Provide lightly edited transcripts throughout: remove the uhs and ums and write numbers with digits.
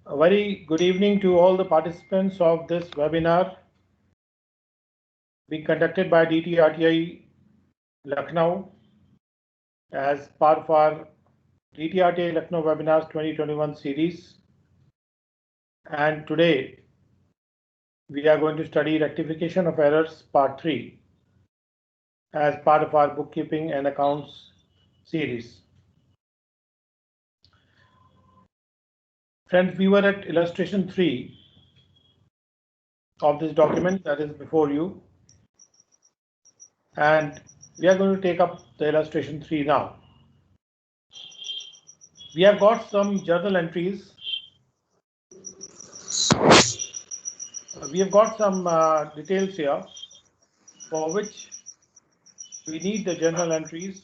A very good evening to all the participants of this webinar being conducted by DTRTI Lucknow as part of our DTRTI Lucknow Webinars 2021 series. And today we are going to study rectification of errors part 3 as part of our bookkeeping and accounts series. Friends, we were at illustration 3 of this document that is before you, and we are going to take up the illustration 3 now. We have got some journal entries. We have got some details here for which we need the journal entries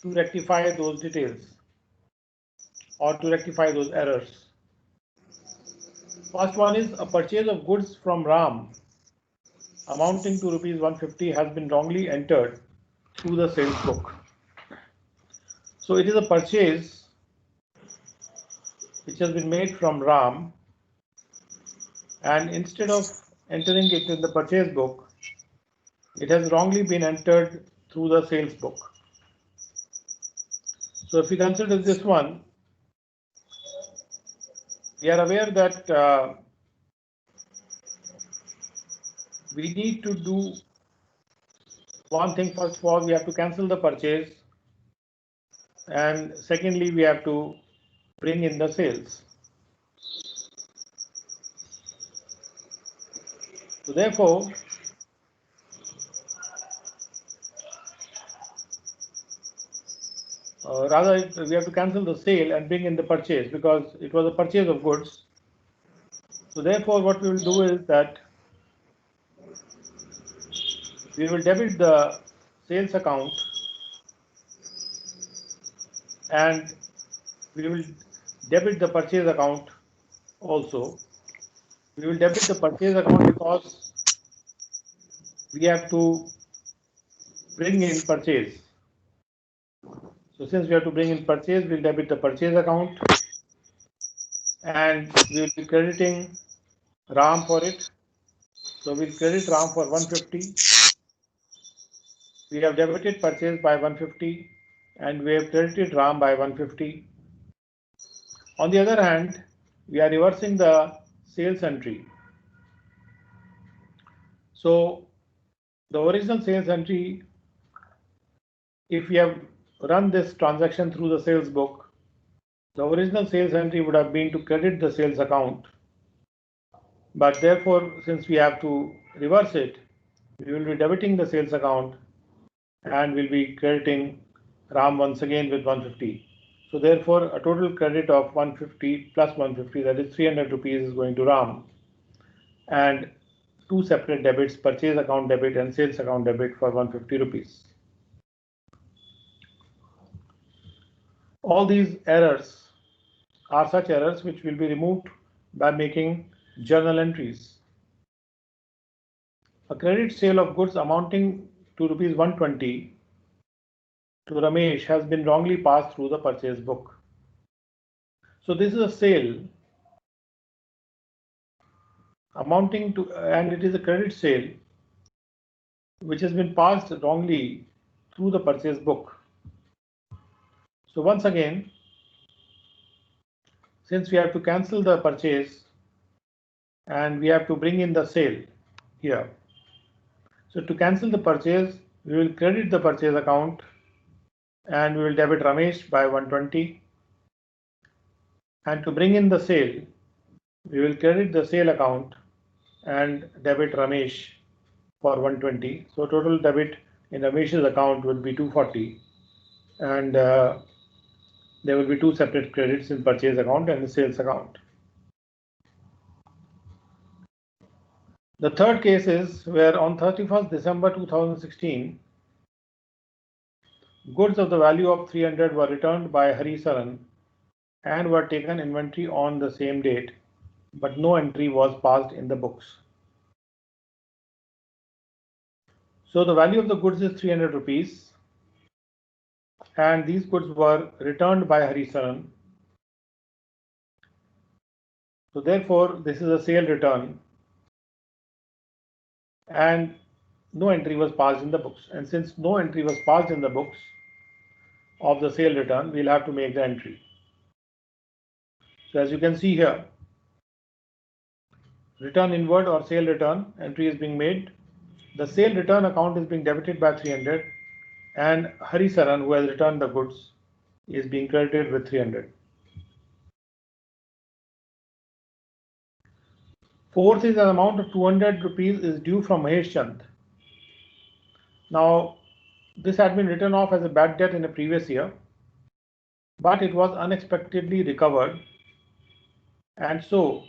to rectify those details or to rectify those errors. First one is a purchase of goods from Ram amounting to rupees 150 has been wrongly entered through the sales book. So it is a purchase which has been made from Ram, and instead of entering it in the purchase book, it has wrongly been entered through the sales book. So if we consider this one, we are aware that we need to do one thing. First of all, we have to cancel the purchase, and secondly, we have to bring in the sales. So therefore, rather we have to cancel the sale and bring in the purchase because it was a purchase of goods. So therefore, what we will do is that we will debit the sales account and we will debit the purchase account also. We will debit the purchase account because we have to bring in purchase. So since we have to bring in purchase, we'll debit the purchase account and we will be crediting Ram for it. So we'll credit Ram for 150. We have debited purchase by 150 and we have credited Ram by 150. On the other hand, we are reversing the sales entry. So the original sales entry, if we have run this transaction through the sales book, the original sales entry would have been to credit the sales account. But therefore, since we have to reverse it, we will be debiting the sales account and we'll be crediting Ram once again with 150. So therefore, a total credit of 150 plus 150, that is 300 rupees, is going to Ram, and two separate debits, purchase account debit and sales account debit for 150 rupees. All these errors are such errors which will be removed by making journal entries. A credit sale of goods amounting to rupees 120 to Ramesh has been wrongly passed through the purchase book. So this is a sale amounting to, and it is a credit sale which has been passed wrongly through the purchase book. So once again, since we have to cancel the purchase and we have to bring in the sale here. So to cancel the purchase, we will credit the purchase account and we will debit Ramesh by 120. And to bring in the sale, we will credit the sale account and debit Ramesh for 120. So total debit in Ramesh's account will be 240. And there will be two separate credits in purchase account and the sales account. The third case is where on 31st December 2016, goods of the value of 300 were returned by Hari Saran and were taken inventory on the same date, but no entry was passed in the books. So the value of the goods is 300 rupees and these goods were returned by Hari Saran So therefore, this is a sale return and no entry was passed in the books. And since no entry was passed in the books of the sale return, we'll have to make the entry. So as you can see here, return inward or sale return entry is being made. The sale return account is being debited by 300 and Hari Saran, who has returned the goods, is being credited with 300. Fourth is an amount of 200 rupees is due from Mahesh Chand. Now, this had been written off as a bad debt in a previous year, but it was unexpectedly recovered. And so,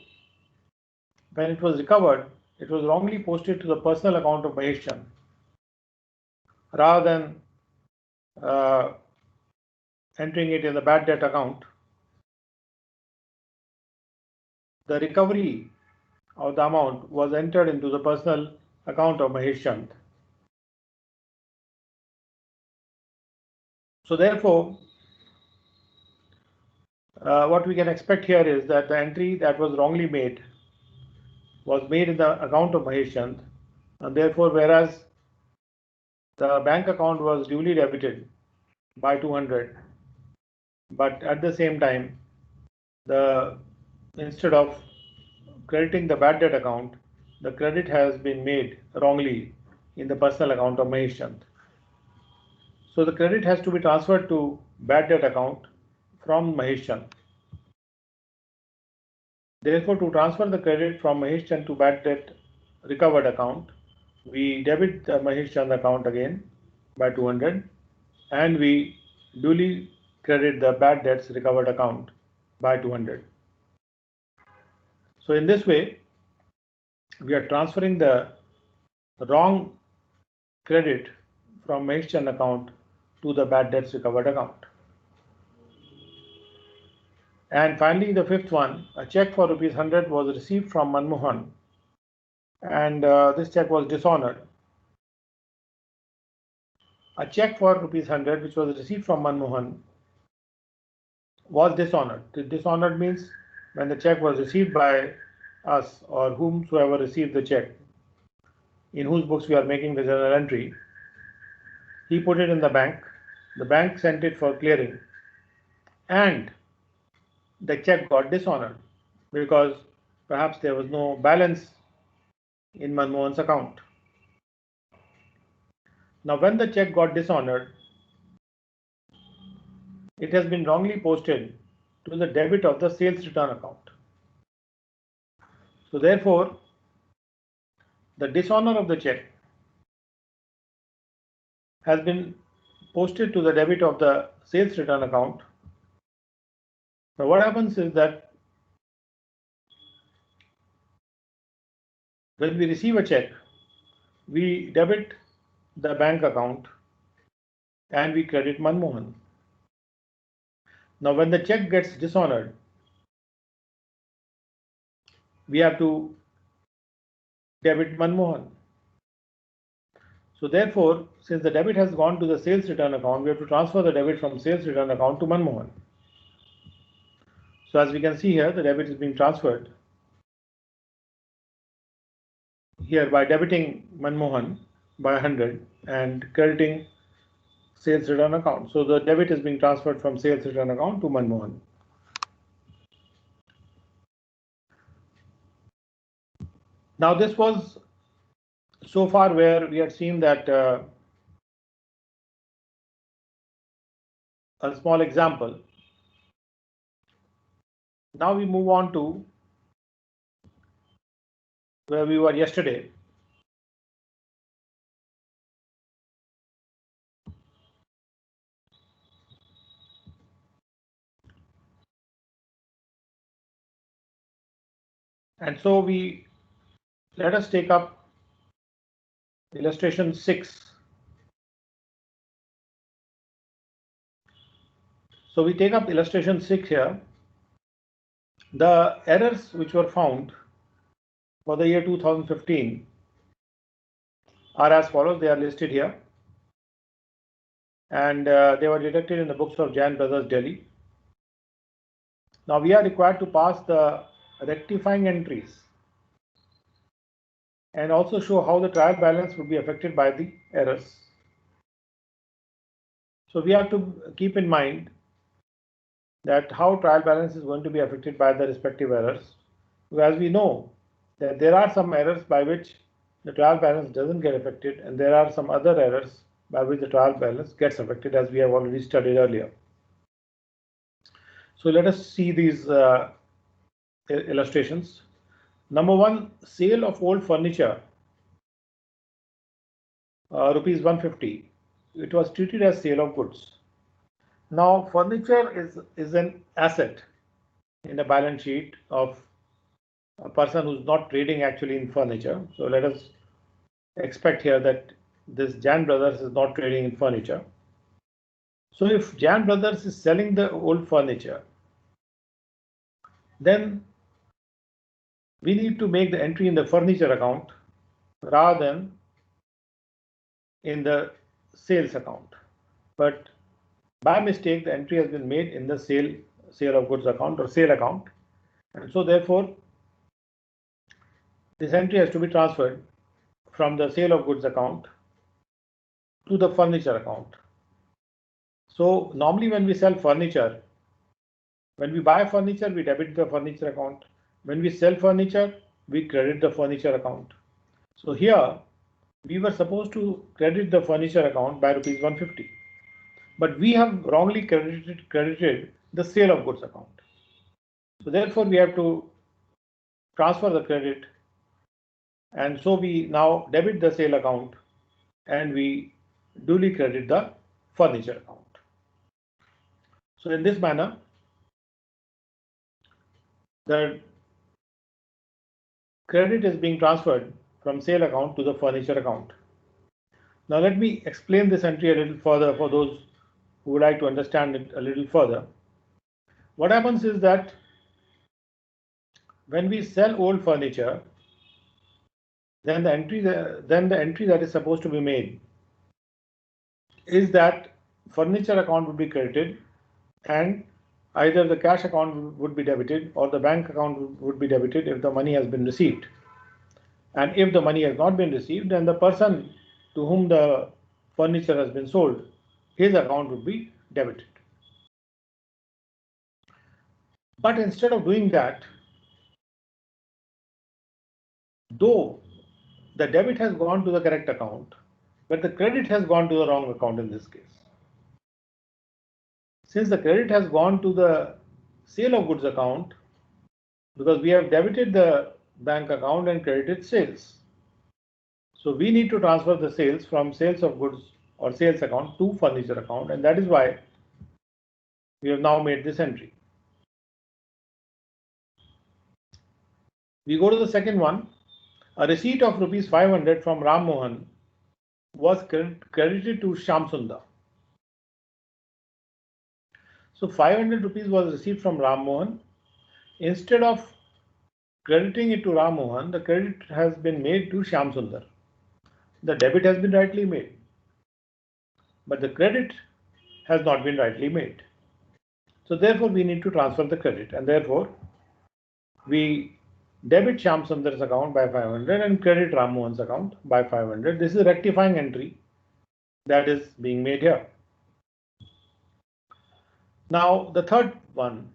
when it was recovered, it was wrongly posted to the personal account of Mahesh Chand rather than entering it in the bad debt account. The recovery of the amount was entered into the personal account of Mahesh Chand. So therefore, what we can expect here is that the entry that was wrongly made was made in the account of Mahesh Chand, and therefore, whereas the bank account was duly debited by 200, but at the same time, instead of crediting the bad debt account, the credit has been made wrongly in the personal account of Mahesh Chand. So the credit has to be transferred to bad debt account from Mahesh Chand. Therefore, to transfer the credit from Mahesh Chand to bad debt recovered account, we debit the Mahesh Chand account again by 200 and we duly credit the bad debts recovered account by 200. So in this way, we are transferring the wrong credit from Mahesh Chand account to the bad debts recovered account. And finally, the fifth one, a check for ₹100 was received from Manmohan, and this check was dishonored. A check for ₹100 which was received from Manmohan was dishonored. Dishonored means when the check was received by us or whomsoever received the check, in whose books we are making the journal entry, he put it in the bank sent it for clearing, and the check got dishonored because perhaps there was no balance in Manmohan's account. Now, when the check got dishonored, it has been wrongly posted to the debit of the sales return account. So therefore, the dishonor of the check has been posted to the debit of the sales return account. Now what happens is that when we receive a check, we debit the bank account and we credit Manmohan. Now when the check gets dishonored, we have to debit Manmohan. So therefore, since the debit has gone to the sales return account, we have to transfer the debit from sales return account to Manmohan. So as we can see here, the debit is being transferred here by debiting Manmohan by 100 and crediting sales return account. So the debit is being transferred from sales return account to Manmohan. Now this was so far where we had seen that a small example. Now we move on to where we were yesterday. And so let us take up illustration 6. So we take up illustration 6 here. The errors which were found for the year 2015 are as follows. They are listed here. And they were detected in the books of Jain Brothers, Delhi. Now we are required to pass the rectifying entries and also show how the trial balance would be affected by the errors. So we have to keep in mind that how trial balance is going to be affected by the respective errors. As we know that there are some errors by which the trial balance doesn't get affected, and there are some other errors by which the trial balance gets affected, as we have already studied earlier. So let us see these illustrations. Number one, sale of old furniture, rupees 150. It was treated as sale of goods. Now, furniture is an asset in the balance sheet of a person who's not trading actually in furniture. So let us expect here that this Jan Brothers is not trading in furniture. So if Jan Brothers is selling the old furniture, then we need to make the entry in the furniture account rather than in the sales account. But by mistake, the entry has been made in the sale of goods account or sale account. And so therefore, this entry has to be transferred from the sale of goods account to the furniture account. So normally when we sell furniture, when we buy furniture, we debit the furniture account. When we sell furniture, we credit the furniture account. So here we were supposed to credit the furniture account by rupees 150, but we have wrongly credited the sale of goods account. So therefore we have to transfer the credit, and so we now debit the sale account and we duly credit the furniture account. So in this manner, the credit is being transferred from sale account to the furniture account. Now let me explain this entry a little further for those who would like to understand it a little further. What happens is that when we sell old furniture, then the entry that is supposed to be made is that furniture account would be credited and either the cash account would be debited or the bank account would be debited if the money has been received. And if the money has not been received, then the person to whom the furniture has been sold, his account would be debited. But instead of doing that, though the debit has gone to the correct account, but the credit has gone to the wrong account in this case. Since the credit has gone to the sale of goods account, because we have debited the bank account and credited sales. So we need to transfer the sales from sales of goods or sales account to furniture account, and that is why we have now made this entry. We go to the second one. A receipt of rupees 500 from Ram Mohan was credited to Shyam Sundar. So 500 rupees was received from Ram Mohan. Instead of crediting it to Ram Mohan, the credit has been made to Shyam Sundar. The debit has been rightly made, but the credit has not been rightly made. So therefore we need to transfer the credit, and therefore we debit Shyam Sundar's account by 500 and credit Ram Mohan's account by 500. This is a rectifying entry that is being made here. Now the third one,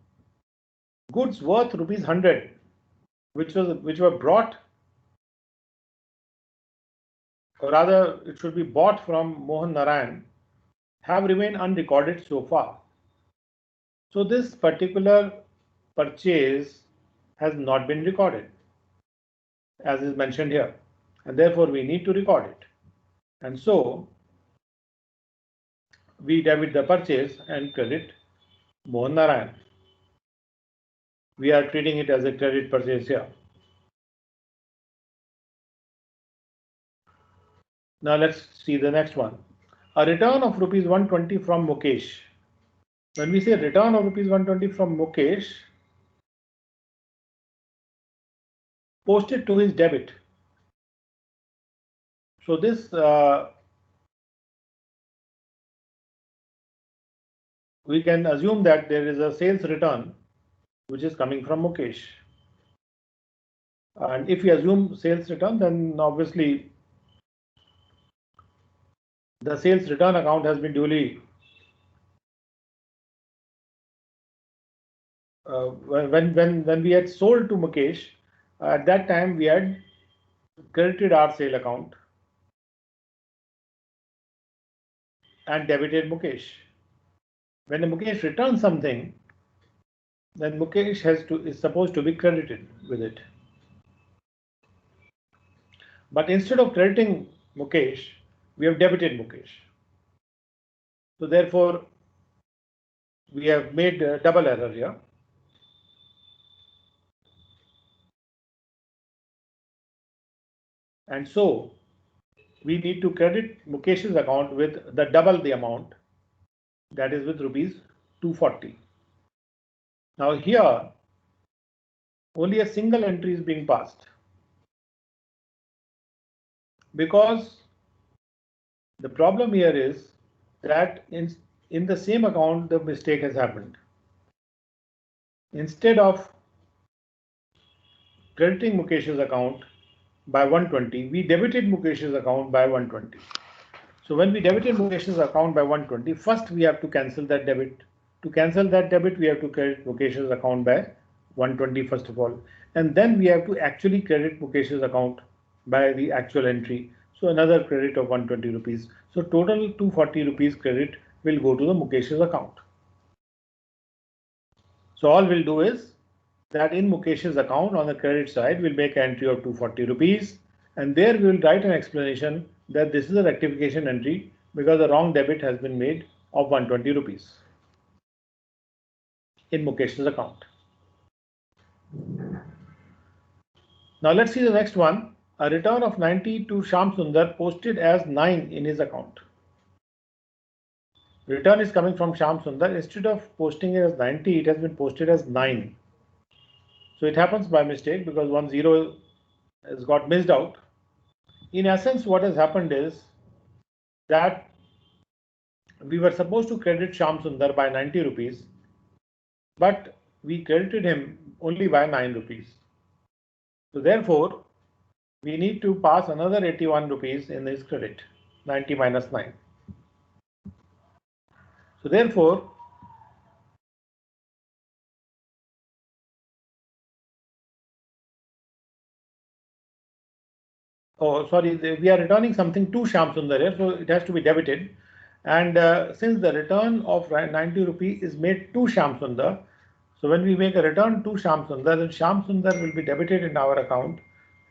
goods worth rupees 100, which were brought, or rather it should be bought from Mohan Narayan, have remained unrecorded so far. So this particular purchase has not been recorded, as is mentioned here, and therefore we need to record it. And so we debit the purchase and credit Mohan Narayan. We are treating it as a credit purchase here. Now let's see the next one. A return of rupees 120 from Mukesh. When we say return of rupees 120 from Mukesh, posted to his debit. So this we can assume that there is a sales return which is coming from Mukesh. And if we assume sales return, then obviously the sales return account has been duly when we had sold to Mukesh, at that time we had credited our sale account and debited Mukesh. When Mukesh returns something, then Mukesh is supposed to be credited with it. But instead of crediting Mukesh, we have debited Mukesh. So therefore, we have made a double error here. And so we need to credit Mukesh's account with the double the amount, that is with rupees 240. Now here, only a single entry is being passed, because the problem here is that in the same account the mistake has happened. Instead of crediting Mukesh's account by 120, we debited Mukesh's account by 120. So when we debited Mukesh's account by 120, first we have to cancel that debit. To cancel that debit, we have to credit Mukesh's account by 120 first of all, and then we have to actually credit Mukesh's account by the actual entry. So another credit of 120 rupees. So total 240 rupees credit will go to the Mukesh's account. So all we'll do is that in Mukesh's account on the credit side, we'll make an entry of 240 rupees, and there we will write an explanation that this is a rectification entry because the wrong debit has been made of 120 rupees in Mukesh's account. Now let's see the next one. A return of 90 to Shyam Sundar posted as 9 in his account. Return is coming from Shyam Sundar. Instead of posting it as 90, it has been posted as 9. So it happens by mistake because 10 has got missed out. In essence, what has happened is that we were supposed to credit Shyam Sundar by 90 rupees, but we credited him only by 9 rupees. So therefore, we need to pass another 81 rupees in his credit, 90 minus 9. So therefore, we are returning something to Shyam Sundar here, so it has to be debited. And since the return of 90 rupees is made to Shyam Sundar, so when we make a return to Shyam Sundar, then Shyam Sundar will be debited in our account,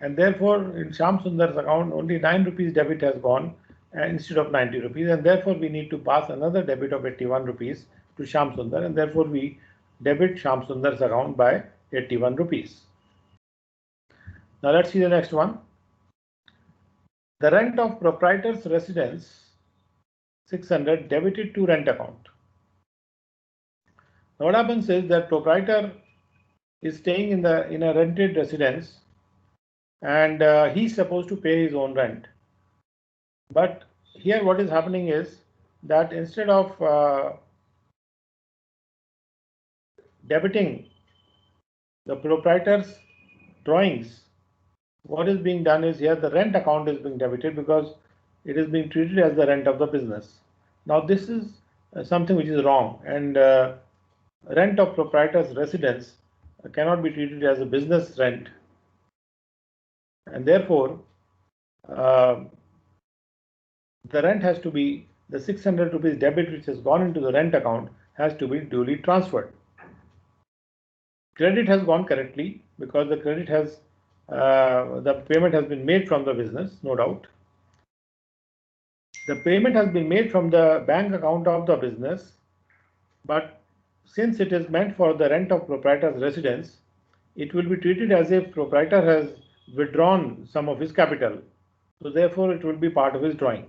and therefore in Shyam Sundar's account only 9 rupees debit has gone instead of 90 rupees, and therefore we need to pass another debit of 81 rupees to Shyam Sundar, and therefore we debit Shyam Sundar's account by 81 rupees. Now let's see the next one. The rent of proprietor's residence 600 debited to rent account. Now what happens is that proprietor is staying in a rented residence, and he's supposed to pay his own rent. But here what is happening is that instead of debiting the proprietor's drawings, what is being done is here the rent account is being debited because it is being treated as the rent of the business. Now this is something which is wrong, and rent of proprietor's residence cannot be treated as a business rent, and therefore the rent has to be the 600 rupees debit which has gone into the rent account has to be duly transferred. Credit has gone correctly because the credit has the payment has been made from the business, no doubt. The payment has been made from the bank account of the business, but since it is meant for the rent of proprietor's residence, it will be treated as if proprietor has withdrawn some of his capital. So therefore, it will be part of his drawing.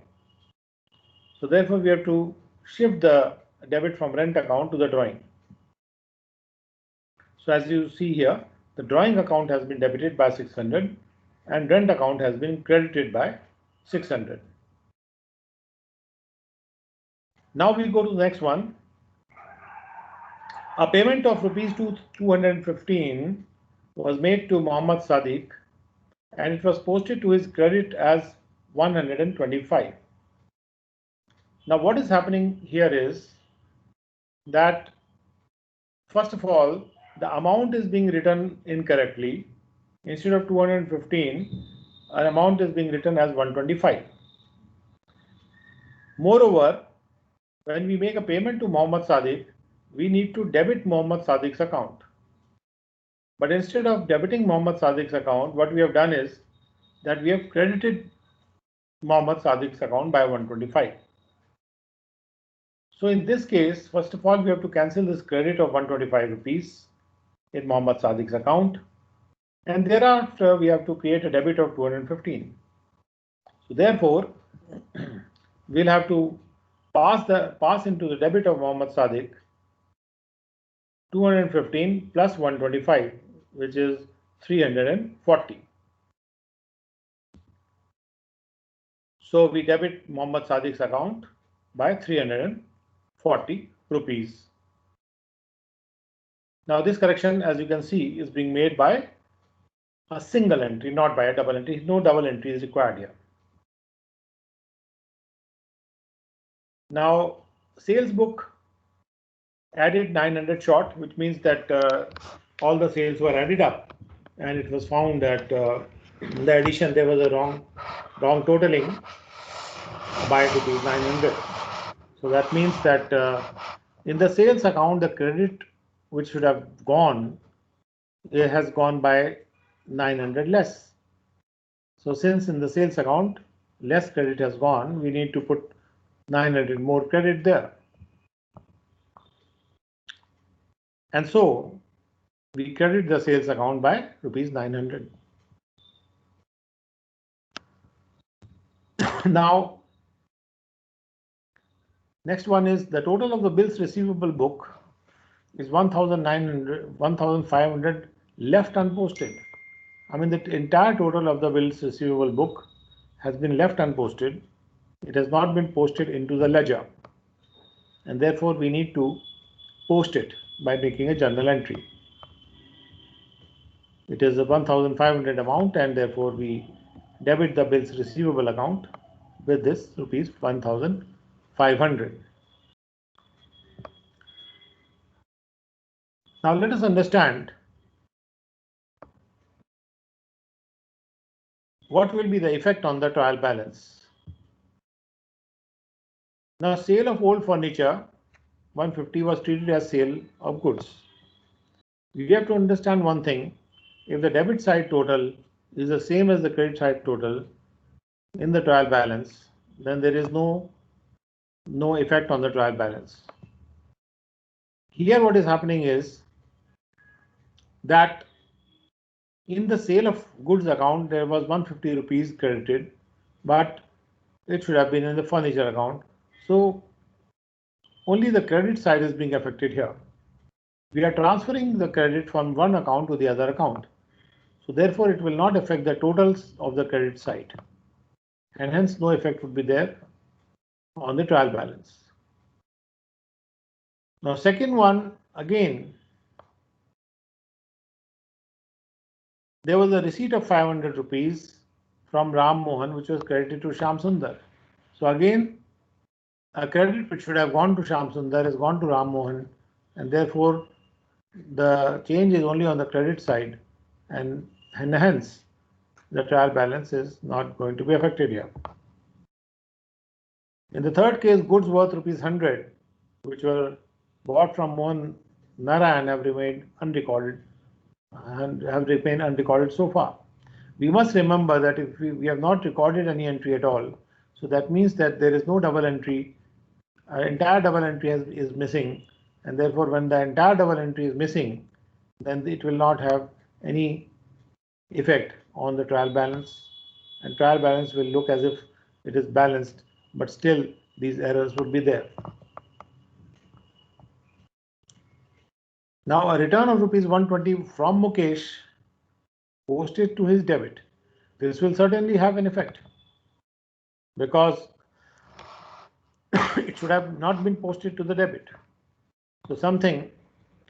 So therefore, we have to shift the debit from rent account to the drawing. So as you see here, the drawing account has been debited by 600 and rent account has been credited by 600. Now we go to the next one. A payment of rupees 215 was made to Muhammad Sadiq and it was posted to his credit as 125. Now what is happening here is that first of all, the amount is being written incorrectly. Instead of 215, an amount is being written as 125. Moreover, when we make a payment to Mohammad Sadiq, we need to debit Mohammad Sadiq's account. But instead of debiting Mohammad Sadiq's account, what we have done is that we have credited Mohammad Sadiq's account by 125. So in this case, first of all, we have to cancel this credit of 125 rupees in Mohammad Sadiq's account, and thereafter we have to create a debit of 215. So therefore, we'll have to pass into the debit of Mohammad Sadiq 215 plus 125, which is 340. So we debit Mohammad Sadiq's account by 340 rupees. Now this correction, as you can see, is being made by a single entry, not by a double entry. No double entry is required here. Now sales book added 900 short, which means that all the sales were added up, and it was found that in the addition there was a wrong totaling by rupees 900. So that means that in the sales account, the credit which should have gone, it has gone by 900 less. So since in the sales account less credit has gone, we need to put 900 more credit there. And so we credit the sales account by rupees 900. Now, next one is the total of the bills receivable book is 1,500 left unposted. I mean, the entire total of the bills receivable book has been left unposted. It has not been posted into the ledger, and therefore we need to post it by making a journal entry. It is a 1,500 amount, and therefore we debit the bills receivable account with this rupees 1,500. Now let us understand what will be the effect on the trial balance. Now, sale of old furniture 150 was treated as sale of goods. You have to understand one thing: if the debit side total is the same as the credit side total in the trial balance, then there is no effect on the trial balance. Here what is happening is that in the sale of goods account there was 150 rupees credited, but it should have been in the furniture account. So only the credit side is being affected here. We are transferring the credit from one account to the other account. So therefore it will not affect the totals of the credit side, and hence no effect would be there on the trial balance. Now second one, again, there was a receipt of 500 rupees from Ram Mohan which was credited to Sham Sundar. So again, a credit which should have gone to Sham Sundar has gone to Ram Mohan, and therefore the change is only on the credit side, and hence the trial balance is not going to be affected here. In the third case, goods worth rupees 100 which were bought from Mohan Narayan have remained unrecorded and have remained unrecorded so far. We must remember that if we have not recorded any entry at all, so that means that there is no double entry. Entire double entry is missing, and therefore when the entire double entry is missing, then it will not have any effect on the trial balance, and trial balance will look as if it is balanced, but still these errors would be there. Now a return of rupees 120 from Mukesh posted to his debit. This will certainly have an effect, because it should have not been posted to the debit. So something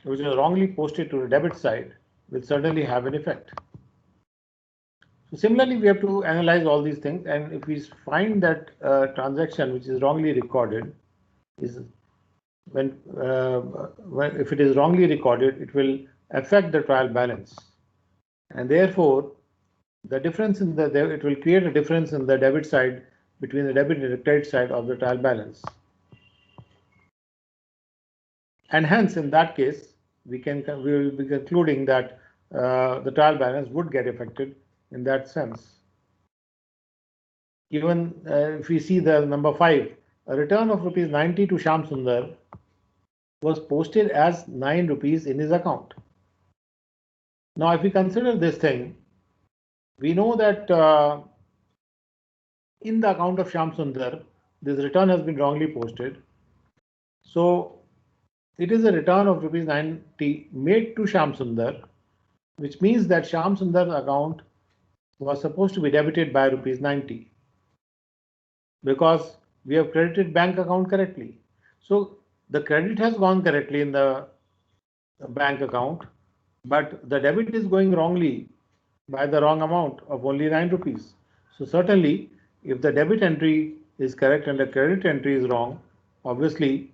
which is wrongly posted to the debit side will certainly have an effect. So similarly, we have to analyze all these things, and if we find that transaction which is wrongly recorded is when if it is wrongly recorded, it will affect the trial balance, and therefore the difference in the it will create a difference in the debit side between the debit and the credit side of the trial balance, and hence in that case we will be concluding that the trial balance would get affected in that sense. Even if we see the number 5, a return of rupees 90 to Shyam Sundar was posted as 9 rupees in his account. Now, if we consider this thing, we know that in the account of Shyam Sundar, this return has been wrongly posted. So, it is a return of rupees 90 made to Shyam Sundar, which means that Shyam Sundar's account was supposed to be debited by rupees 90 because we have credited bank account correctly. So, the credit has gone correctly in the bank account, but the debit is going wrongly by the wrong amount of only 9 rupees. So certainly, if the debit entry is correct and the credit entry is wrong, obviously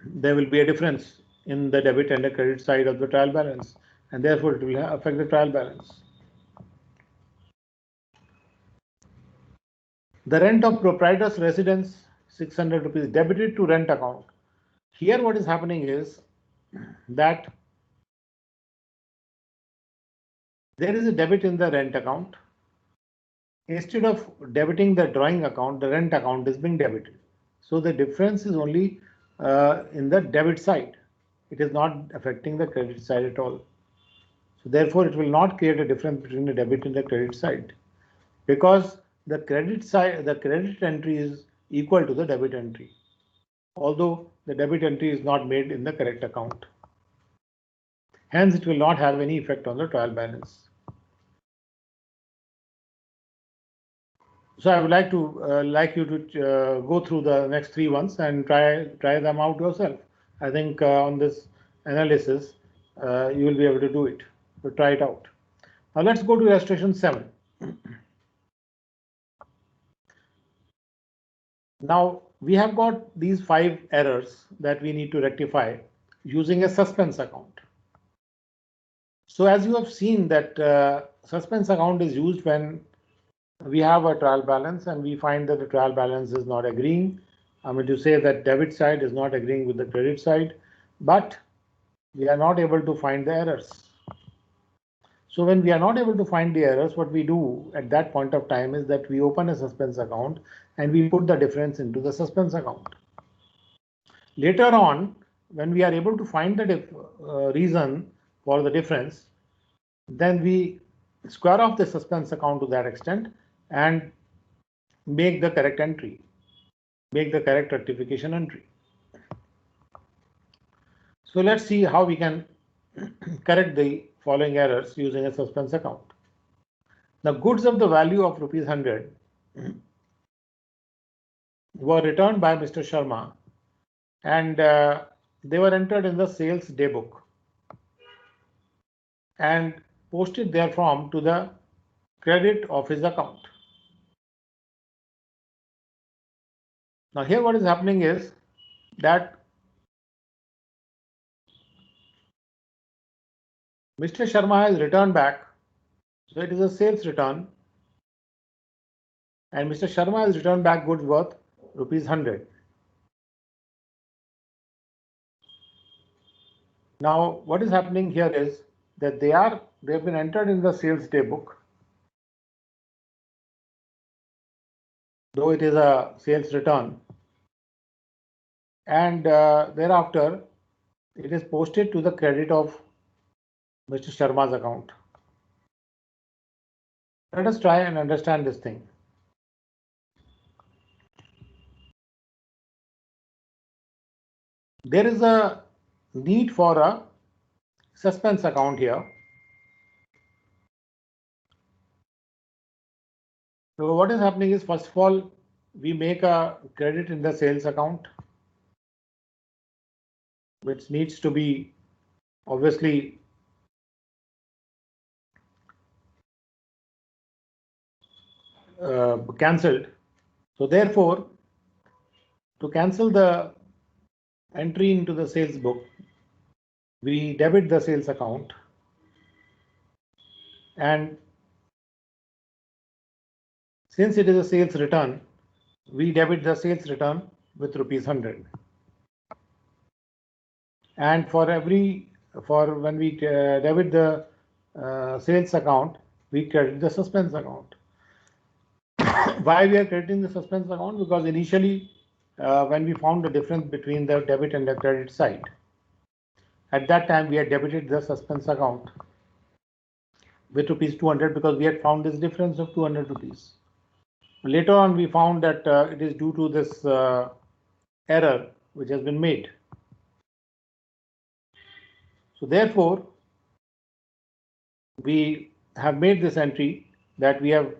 there will be a difference in the debit and the credit side of the trial balance, and therefore it will affect the trial balance. The rent of proprietor's residence, 600 rupees debited to rent account. Here what is happening is that there is a debit in the rent account. Instead of debiting the drawing account, the rent account is being debited. So the difference is only in the debit side. It is not affecting the credit side at all. So therefore, it will not create a difference between the debit and the credit side, because the credit side, the credit entry is equal to the debit entry, although the debit entry is not made in the correct account. Hence, it will not have any effect on the trial balance. So I would like you to go through the next 3 ones and try them out yourself. I think on this analysis you will be able to do it. So try it out. Now let's go to illustration 7. Now we have got these 5 errors that we need to rectify using a suspense account. So as you have seen that suspense account is used when we have a trial balance and we find that the trial balance is not agreeing. I mean to say that debit side is not agreeing with the credit side, but we are not able to find the errors. So when we are not able to find the errors, what we do at that point of time is that we open a suspense account and we put the difference into the suspense account. Later on, when we are able to find the reason for the difference, then we square off the suspense account to that extent and make the correct entry, make the correct rectification entry. So let's see how we can correct the following errors using a suspense account. The goods of the value of rupees 100 were returned by Mr. Sharma, and they were entered in the sales day book and posted therefrom to the credit of his account. Now here what is happening is that Mr. Sharma has returned back, so it is a sales return, and Mr. Sharma has returned back goods worth rupees 100. Now what is happening here is that they have been entered in the sales day book, though it is a sales return, and thereafter it is posted to the credit of Mr. Sharma's account. Let us try and understand this thing. There is a need for a suspense account here. So what is happening is, first of all, we make a credit in the sales account, which needs to be obviously cancelled. So therefore, to cancel the entry into the sales book, we debit the sales account, and since it is a sales return, we debit the sales return with ₹100. And for when we debit the sales account, we credit the suspense account. Why we are crediting the suspense account? Because initially, when we found the difference between the debit and the credit side, at that time we had debited the suspense account with ₹200 because we had found this difference of ₹200. Later on, we found that it is due to this error which has been made. So therefore, we have made this entry that we have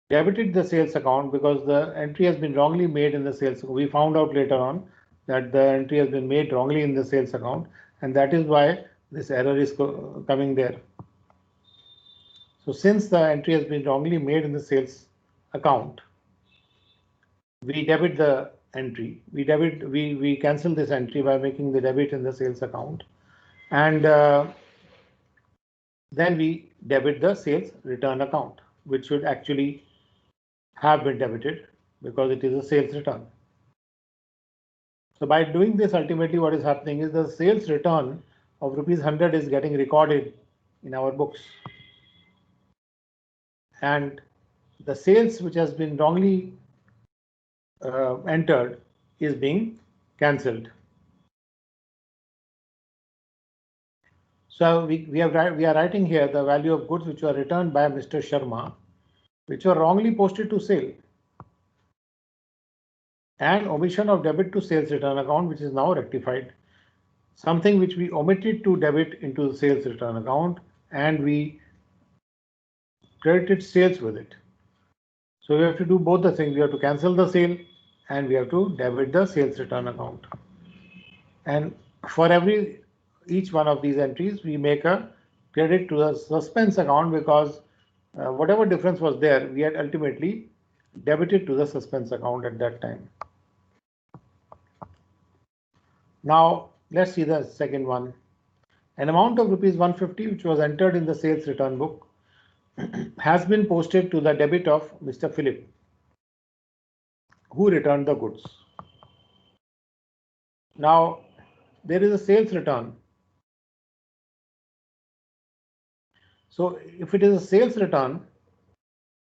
debited the sales account because the entry has been wrongly made in the sales. We found out later on that the entry has been made wrongly in the sales account, and that is why this error is coming there. So since the entry has been wrongly made in the sales account, we debit the entry. We cancel this entry by making the debit in the sales account, and then we debit the sales return account, which should actually have been debited because it is a sales return. So by doing this, ultimately what is happening is the sales return of ₹100 is getting recorded in our books, and the sales which has been wrongly entered is being cancelled. So we are writing here the value of goods which were returned by Mr. Sharma, which were wrongly posted to sale, and omission of debit to sales return account, which is now rectified. Something which we omitted to debit into the sales return account, and we credited sales with it. So we have to do both the things. We have to cancel the sale and we have to debit the sales return account. And for each one of these entries, we make a credit to the suspense account because whatever difference was there, we had ultimately debited to the suspense account at that time. Now let's see the second one. An amount of ₹150 which was entered in the sales return book has been posted to the debit of Mr. Philip, who returned the goods. Now there is a sales return. So if it is a sales return,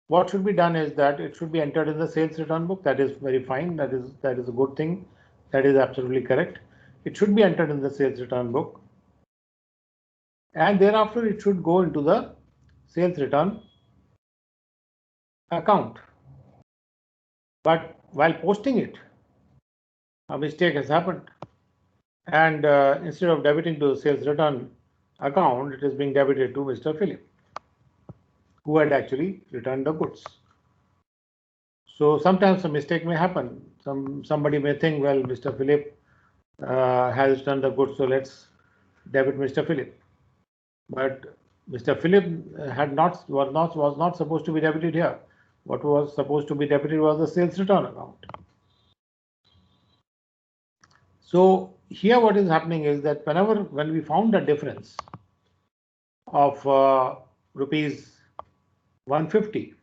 what should be done is that it should be entered in the sales return book. That is very fine. That is a good thing. That is absolutely correct. It should be entered in the sales return book, and thereafter it should go into the sales return account. But while posting it, a mistake has happened, and instead of debiting to the sales return account, it is being debited to Mr. Philip, who had actually returned the goods. So sometimes a mistake may happen. Somebody may think, well, Mr. Philip has returned the goods, so let's debit Mr. Philip. But Mr. Philip was not supposed to be debited here. What was supposed to be debited was the sales return account. So here what is happening is that when we found a difference of ₹150,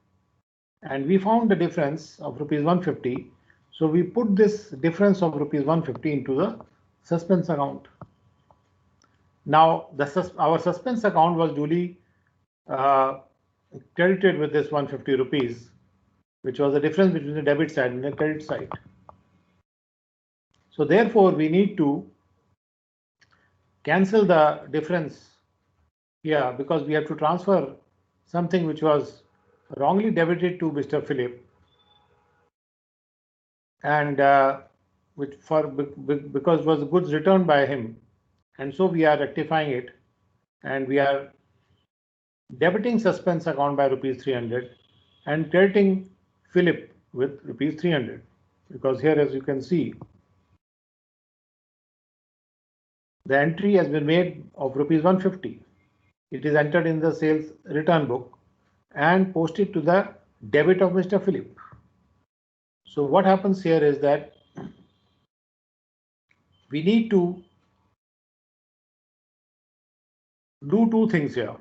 and we found the difference of ₹150, so we put this difference of ₹150 into the suspense account. Now our suspense account was duly credited with this ₹150, which was the difference between the debit side and the credit side. So therefore we need to cancel the difference here because we have to transfer something which was wrongly debited to Mr. Philip, and because it was goods returned by him, and so we are rectifying it, and we are debiting suspense account by ₹300 and crediting Philip with ₹300, because here, as you can see, the entry has been made of ₹150. It is entered in the sales return book and posted to the debit of Mr. Philip. So what happens here is that we need to do two things here.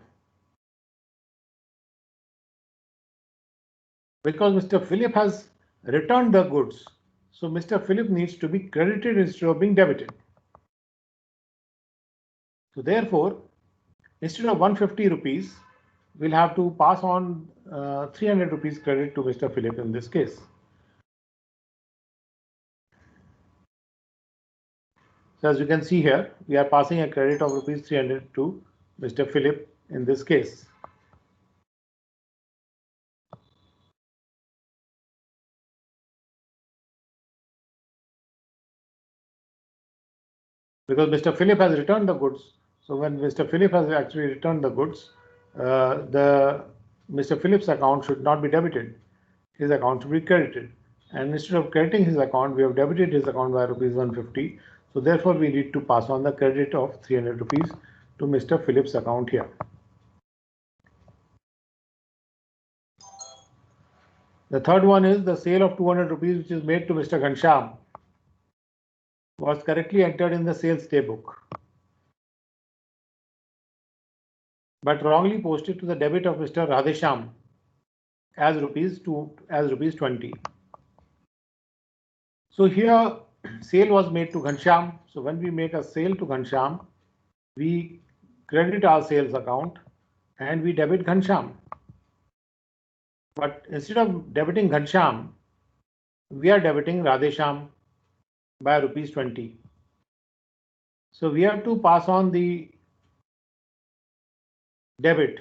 Because Mr. Philip has returned the goods, so Mr. Philip needs to be credited instead of being debited. So therefore, instead of 150 rupees, we'll have to pass on 300 rupees credit to Mr. Philip in this case. So as you can see here, we are passing a credit of rupees 300 to Mr. Philip in this case. Because Mr. Philip has returned the goods. So when Mr. Philip has actually returned the goods, Mr. Philip's account should not be debited. His account should be credited. And instead of crediting his account, we have debited his account by rupees 150. So therefore, we need to pass on the credit of 300 rupees to Mr. Philip's account here. The third one is the sale of 200 rupees which is made to Mr. Ghanshyam was correctly entered in the sales day book, but wrongly posted to the debit of Mr. Radhesham as rupees 20. So here sale was made to Ghanshyam. So when we make a sale to Ghanshyam, we credit our sales account and we debit Ghanshyam. But instead of debiting Ghanshyam, we are debiting Radhesham by rupees 20. So we have to pass on the debit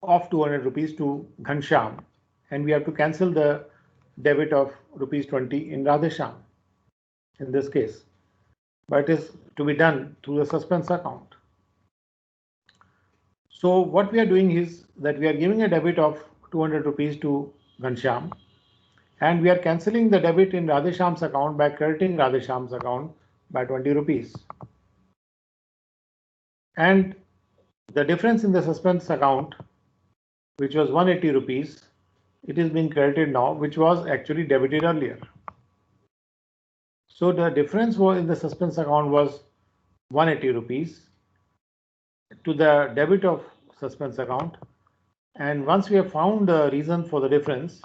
of 200 rupees to Ghanshyam, and we have to cancel the debit of rupees 20 in Radhesham in this case. But it is to be done through the suspense account. So what we are doing is that we are giving a debit of 200 rupees to Ghanshyam, and we are cancelling the debit in Radhesham's account by crediting Radhesham's account by 20 rupees. And the difference in the suspense account, which was 180 rupees, it is being credited now, which was actually debited earlier. So the difference was in the suspense account was 180 rupees to the debit of suspense account. And once we have found the reason for the difference,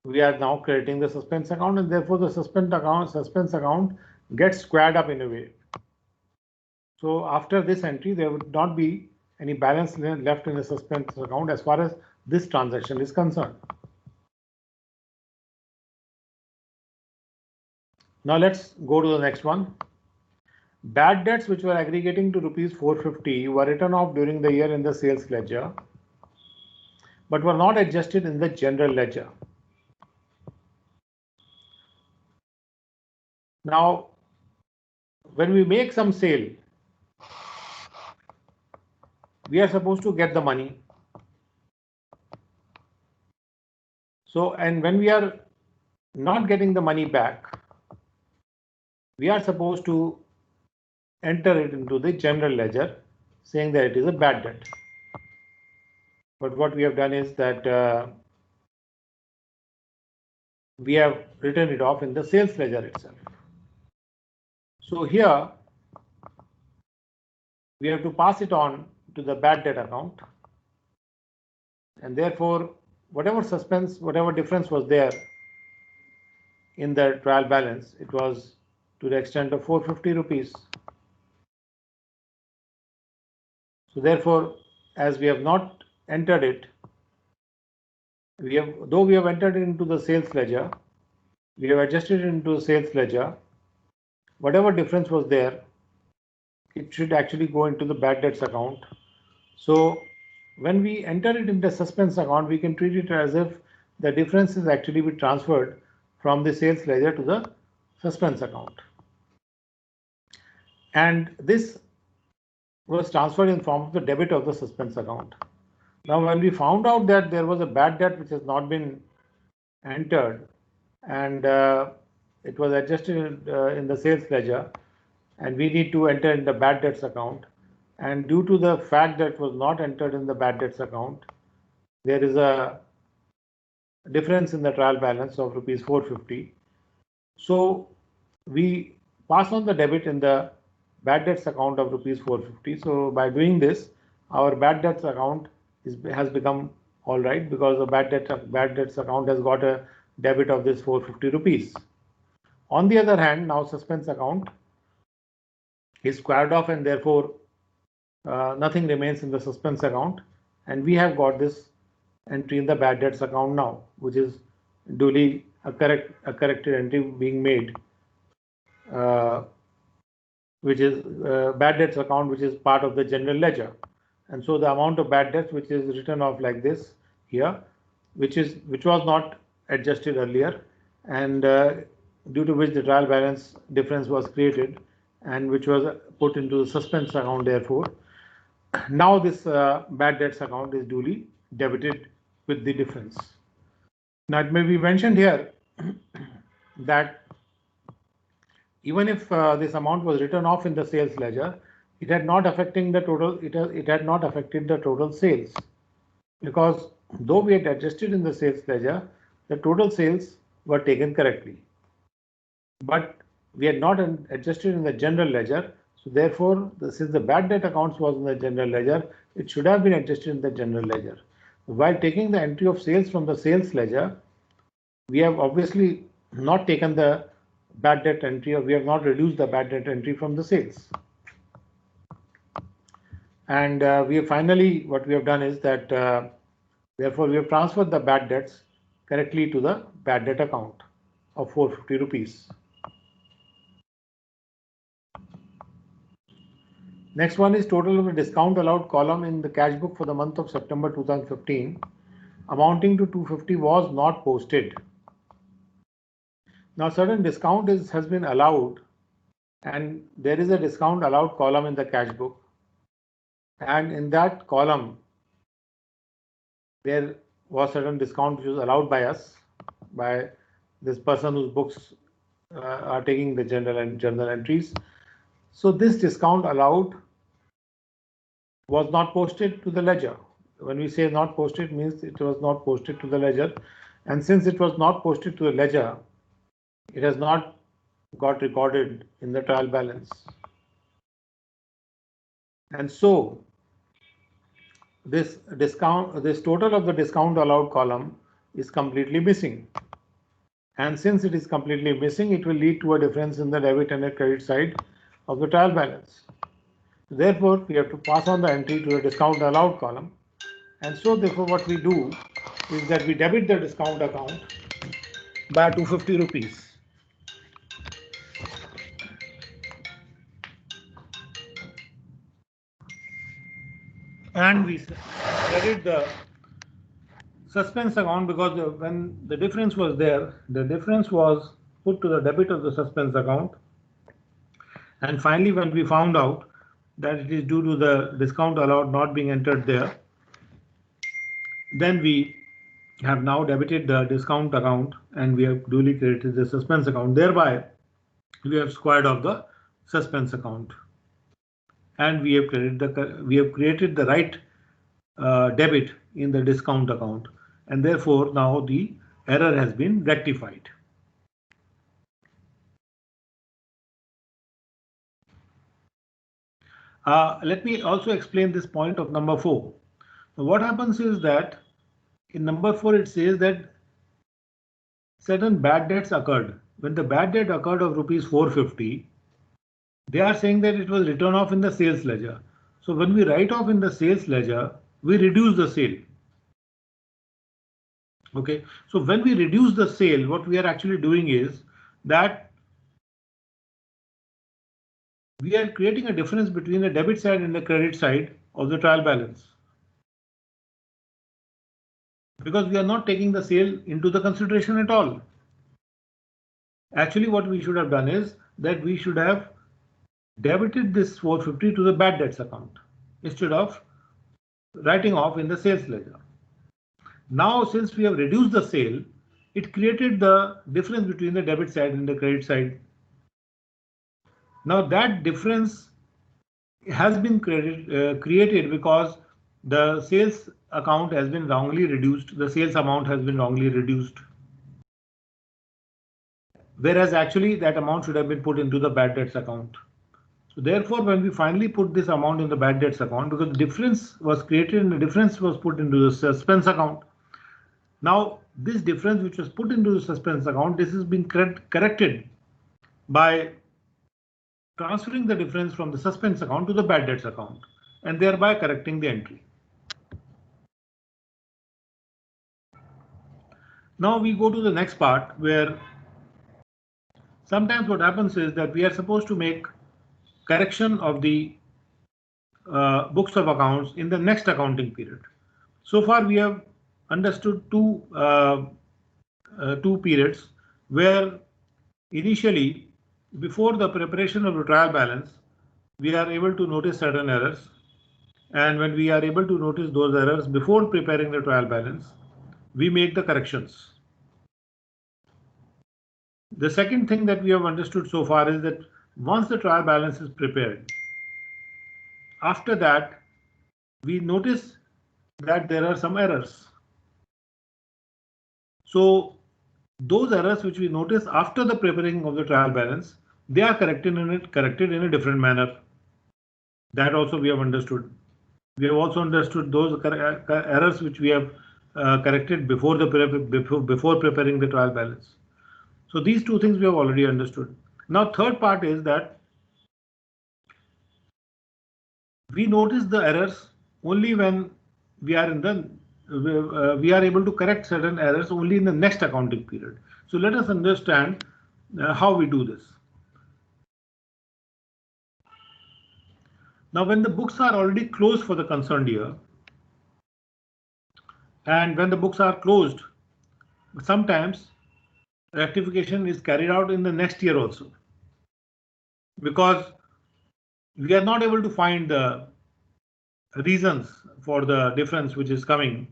we are now crediting the suspense account, and therefore the suspense account gets squared up in a way. So after this entry, there would not be any balance left in the suspense account as far as this transaction is concerned. Now let's go to the next one. Bad debts which were aggregating to rupees 450 were written off during the year in the sales ledger, but were not adjusted in the general ledger. Now, when we make some sale, we are supposed to get the money. So, and when we are not getting the money back, we are supposed to enter it into the general ledger, saying that it is a bad debt. But what we have done is that we have written it off in the sales ledger itself. So here we have to pass it on to the bad debt account, and therefore whatever difference was there in the trial balance, it was to the extent of 450 rupees. So therefore, as we have not entered it, though we have entered it into the sales ledger, we have adjusted it into the sales ledger, whatever difference was there, it should actually go into the bad debts account. So when we enter it in the suspense account, we can treat it as if the difference is actually be transferred from the sales ledger to the suspense account. And this was transferred in form of the debit of the suspense account. Now, when we found out that there was a bad debt which has not been entered, and it was adjusted in the sales ledger, and we need to enter in the bad debts account, and due to the fact that it was not entered in the bad debts account, there is a difference in the trial balance of rupees 450. So we pass on the debit in the bad debts account of rupees 450. So by doing this, our bad debts account has become all right, because the bad debts account has got a debit of this 450 rupees. On the other hand, now suspense account is squared off, and therefore nothing remains in the suspense account, and we have got this entry in the bad debts account now, which is duly a corrected entry being made, which is bad debts account, which is part of the general ledger. And so the amount of bad debts which is written off like this here, which was not adjusted earlier, and due to which the trial balance difference was created, and which was put into the suspense account. Therefore, now this bad debts account is duly debited with the difference. Now it may be mentioned here that even if this amount was written off in the sales ledger, it had not affecting the total. It had not affected the total sales, because though we had adjusted in the sales ledger, the total sales were taken correctly, but we had not adjusted in the general ledger. So therefore, since the bad debt accounts was in the general ledger, it should have been adjusted in the general ledger. While taking the entry of sales from the sales ledger, we have obviously not taken the bad debt entry, or we have not reduced the bad debt entry from the sales. And we have finally, what we have done is that therefore we have transferred the bad debts correctly to the bad debt account of 450 rupees. Next one is total of the discount allowed column in the cash book for the month of September 2015 amounting to 250 was not posted. Now certain discount has been allowed, and there is a discount allowed column in the cash book, and in that column there was certain discount which was allowed by us, by this person whose books are taking the journal entries. So this discount allowed was not posted to the ledger. When we say not posted, means it was not posted to the ledger, and since it was not posted to the ledger, it has not got recorded in the trial balance. And so this total of the discount allowed column is completely missing. And since it is completely missing, it will lead to a difference in the debit and the credit side of the trial balance. Therefore, we have to pass on the entry to the discount allowed column. And so therefore what we do is that we debit the discount account by 250 rupees. And we credit the suspense account, because when the difference was there, the difference was put to the debit of the suspense account. And finally, when we found out that it is due to the discount allowed not being entered there, then we have now debited the discount account and we have duly credited the suspense account. Thereby, we have squared off the suspense account, and we have created the right debit in the discount account, and therefore now the error has been rectified. Let me also explain this point of number 4. Now, what happens is that in number 4 it says that certain bad debts occurred. When the bad debt occurred of rupees 450, they are saying that it was written off in the sales ledger. So when we write off in the sales ledger, we reduce the sale. Okay, so when we reduce the sale, what we are actually doing is that we are creating a difference between the debit side and the credit side of the trial balance, because we are not taking the sale into the consideration at all. Actually, what we should have done is that we should have debited this 450 to the bad debts account instead of writing off in the sales ledger. Now, since we have reduced the sale, it created the difference between the debit side and the credit side. Now that difference has been created because the sales account has been wrongly reduced, the sales amount has been wrongly reduced. Whereas actually that amount should have been put into the bad debts account. So therefore, when we finally put this amount in the bad debts account, because the difference was created and the difference was put into the suspense account. Now, this difference which was put into the suspense account, this has been corrected by transferring the difference from the suspense account to the bad debts account and thereby correcting the entry. Now we go to the next part where sometimes what happens is that we are supposed to make correction of the books of accounts in the next accounting period. So far we have understood two periods where initially before the preparation of the trial balance we are able to notice certain errors, and when we are able to notice those errors before preparing the trial balance we make the corrections. The second thing that we have understood so far is that once the trial balance is prepared, after that we notice that there are some errors. So those errors which we notice after the preparing of the trial balance, they are corrected in a different manner. That also we have understood. We have also understood those errors which we have corrected before preparing the trial balance. So these two things we have already understood. Now third part is that we notice the errors only when we are in the we are able to correct certain errors only in the next accounting period. So let us understand how we do this. Now when the books are already closed for the concerned year, and when the books are closed, sometimes rectification is carried out in the next year also, because we are not able to find the reasons for the difference which is coming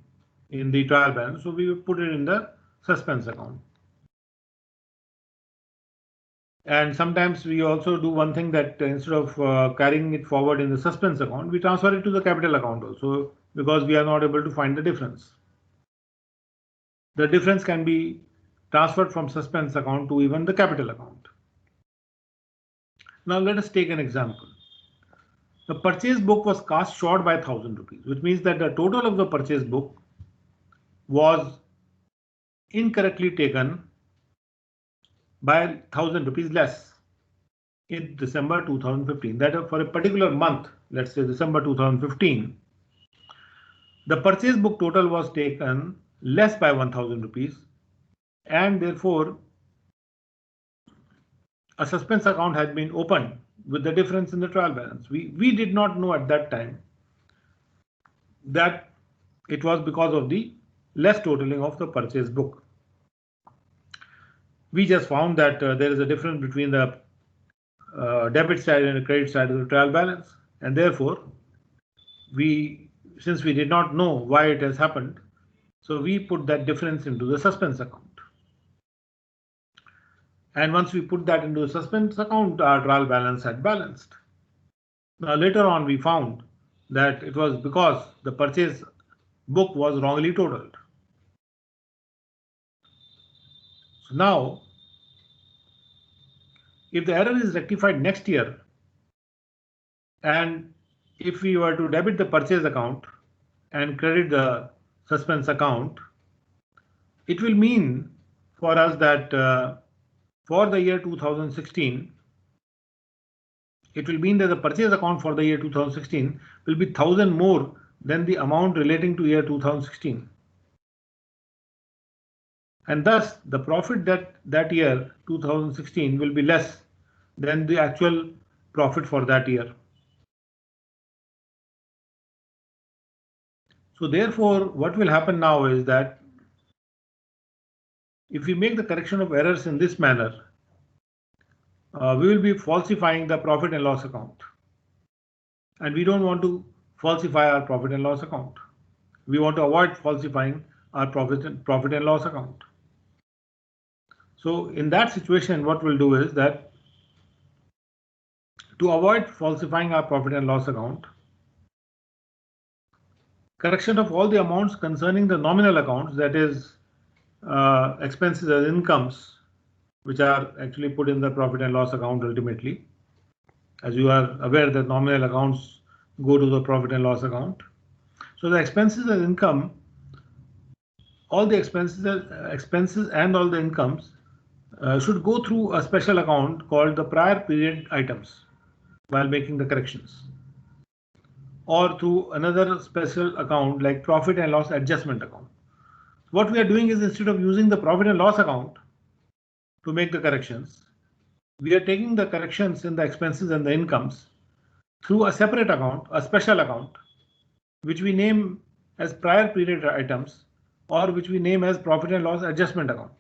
in the trial balance, so we will put it in the suspense account. And sometimes we also do one thing, that instead of carrying it forward in the suspense account, we transfer it to the capital account also, because we are not able to find the difference. The difference can be transferred from suspense account to even the capital account. Now let us take an example. The purchase book was cast short by 1,000 rupees, which means that the total of the purchase book was incorrectly taken by 1,000 rupees less in December 2015. That for a particular month, let's say December 2015, the purchase book total was taken less by 1,000 rupees, and therefore a suspense account has been opened with the difference in the trial balance. We did not know at that time that it was because of the less totaling of the purchase book. We just found that there is a difference between the debit side and the credit side of the trial balance, and therefore since we did not know why it has happened, so we put that difference into the suspense account. And once we put that into the suspense account, our trial balance had balanced. Now later on we found that it was because the purchase book was wrongly totaled. So now, if the error is rectified next year, and if we were to debit the purchase account and credit the suspense account, it will mean for us that for the year 2016, it will mean that the purchase account for the year 2016 will be 1,000 more than the amount relating to year 2016. And thus the profit that year 2016 will be less than the actual profit for that year. So therefore, what will happen now is that if we make the correction of errors in this manner, we will be falsifying the profit and loss account. And we don't want to falsify our profit and loss account. We want to avoid falsifying our profit and loss account. So in that situation, what we'll do is that To avoid falsifying our profit and loss account, correction of all the amounts concerning the nominal accounts, that is expenses as incomes, which are actually put in the profit and loss account ultimately. As you are aware that nominal accounts go to the profit and loss account. So the expenses as income, all the expenses and all the incomes should go through a special account called the prior period items while making the corrections, or through another special account like profit and loss adjustment account. What we are doing is, instead of using the profit and loss account to make the corrections, we are taking the corrections in the expenses and the incomes through a separate account, a special account, which we name as prior period items, or which we name as profit and loss adjustment account.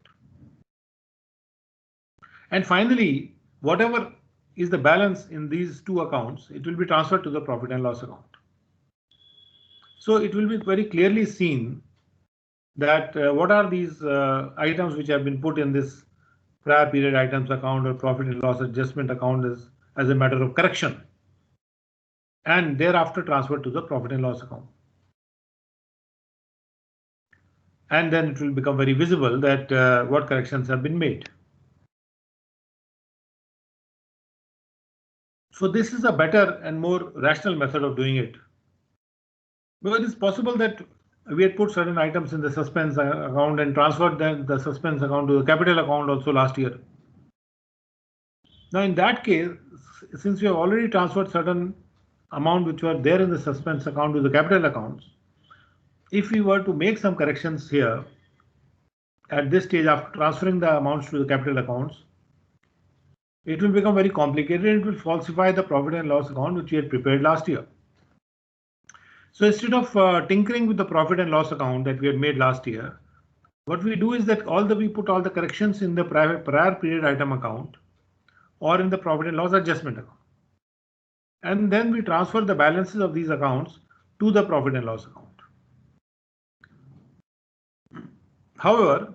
And finally, whatever is the balance in these two accounts, it will be transferred to the profit and loss account. So it will be very clearly seen that what are these items which have been put in this prior period items account or profit and loss adjustment account is as a matter of correction, and thereafter transferred to the profit and loss account. And then it will become very visible that what corrections have been made. So this is a better and more rational method of doing it. Because it is possible that we had put certain items in the suspense account and transferred the suspense account to the capital account also last year. Now in that case, since we have already transferred certain amount which were there in the suspense account to the capital accounts, if we were to make some corrections here at this stage after transferring the amounts to the capital accounts, it will become very complicated and it will falsify the profit and loss account which we had prepared last year. So instead of tinkering with the profit and loss account that we had made last year, what we do is that we put all the corrections in the prior period item account or in the profit and loss adjustment account. And then we transfer the balances of these accounts to the profit and loss account. However,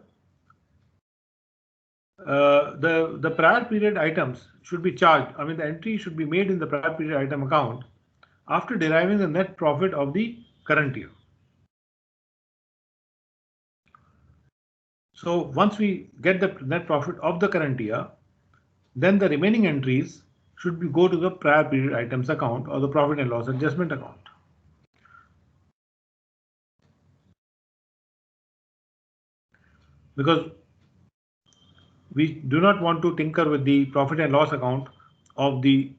the prior period items should be charged. I mean, the entry should be made in the prior period item account after deriving the net profit of the current year. So once we get the net profit of the current year, then the remaining entries should go to the prior period items account or the profit and loss adjustment account. Because we do not want to tinker with the profit and loss account of the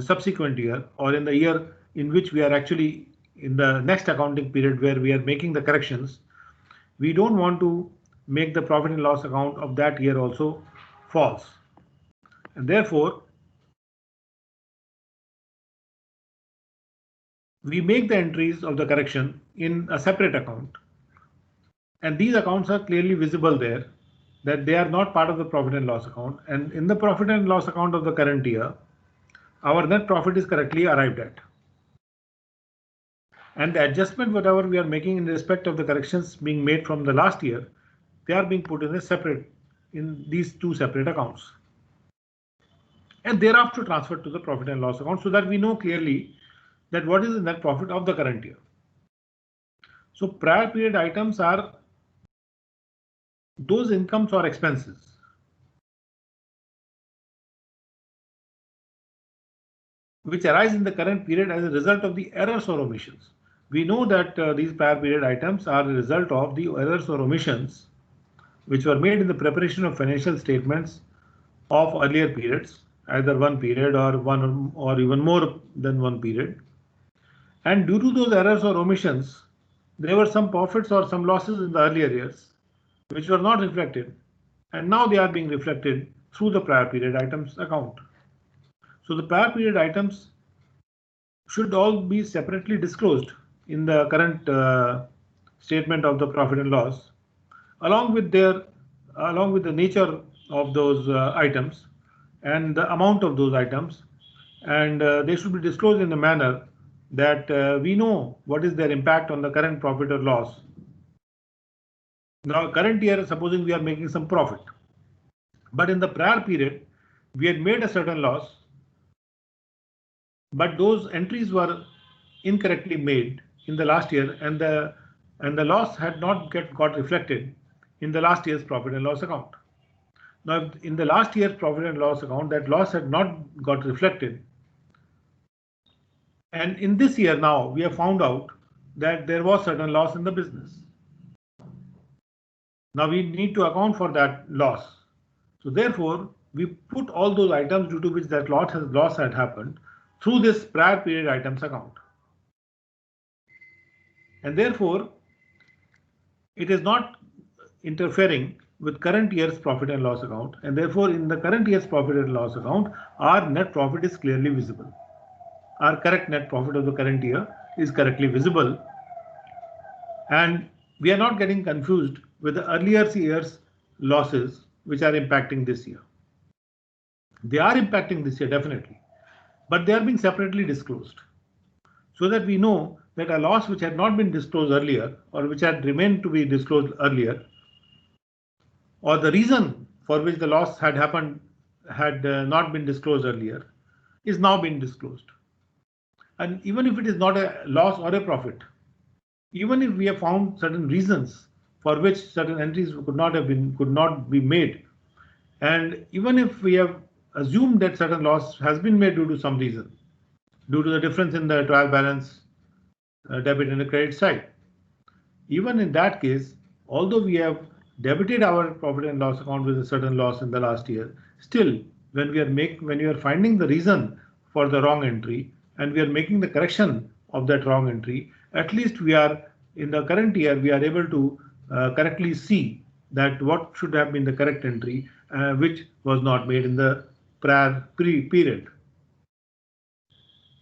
subsequent year, or in the year in which we are actually in the next accounting period where we are making the corrections. We don't want to make the profit and loss account of that year also false, and therefore we make the entries of the correction in a separate account, and these accounts are clearly visible there, that they are not part of the profit and loss account. And in the profit and loss account of the current year, our net profit is correctly arrived at, and the adjustment whatever we are making in respect of the corrections being made from the last year, they are being put in these two separate accounts, and thereafter transferred to the profit and loss account, so that we know clearly that what is the net profit of the current year. So prior period items are those incomes or expenses which arise in the current period as a result of the errors or omissions. We know that these prior period items are the result of the errors or omissions which were made in the preparation of financial statements of earlier periods, either one period or even more than one period. And due to those errors or omissions, there were some profits or some losses in the earlier years which were not reflected, and now they are being reflected through the prior period items account. So the prior period items should all be separately disclosed in the current statement of the profit and loss, along with the nature of those items and the amount of those items, and they should be disclosed in a manner that we know what is their impact on the current profit or loss. Now, current year, supposing we are making some profit, but in the prior period we had made a certain loss, but those entries were incorrectly made in the last year, and the loss had not got reflected in the last year's profit and loss account. Now, in the last year's profit and loss account, that loss had not got reflected. And in this year now, we have found out that there was certain loss in the business. Now we need to account for that loss. So therefore, we put all those items due to which that loss had happened through this prior period items account. And therefore, it is not interfering with current year's profit and loss account, and therefore in the current year's profit and loss account, our net profit is clearly visible. Our correct net profit of the current year is correctly visible, and we are not getting confused with the earlier year's losses which are impacting this year. They are impacting this year definitely, but they are being separately disclosed so that we know that a loss which had not been disclosed earlier or which had remained to be disclosed earlier, or the reason for which the loss had happened had not been disclosed earlier, is now being disclosed. And even if it is not a loss or a profit, even if we have found certain reasons for which certain entries could not be made, and even if we have assumed that certain loss has been made due to some reason, due to the difference in the trial balance debit and the credit side, even in that case, although we have debited our profit and loss account with a certain loss in the last year, still when you are finding the reason for the wrong entry and we are making the correction of that wrong entry, at least we are in the current year we are able to correctly see that what should have been the correct entry which was not made in the prior period.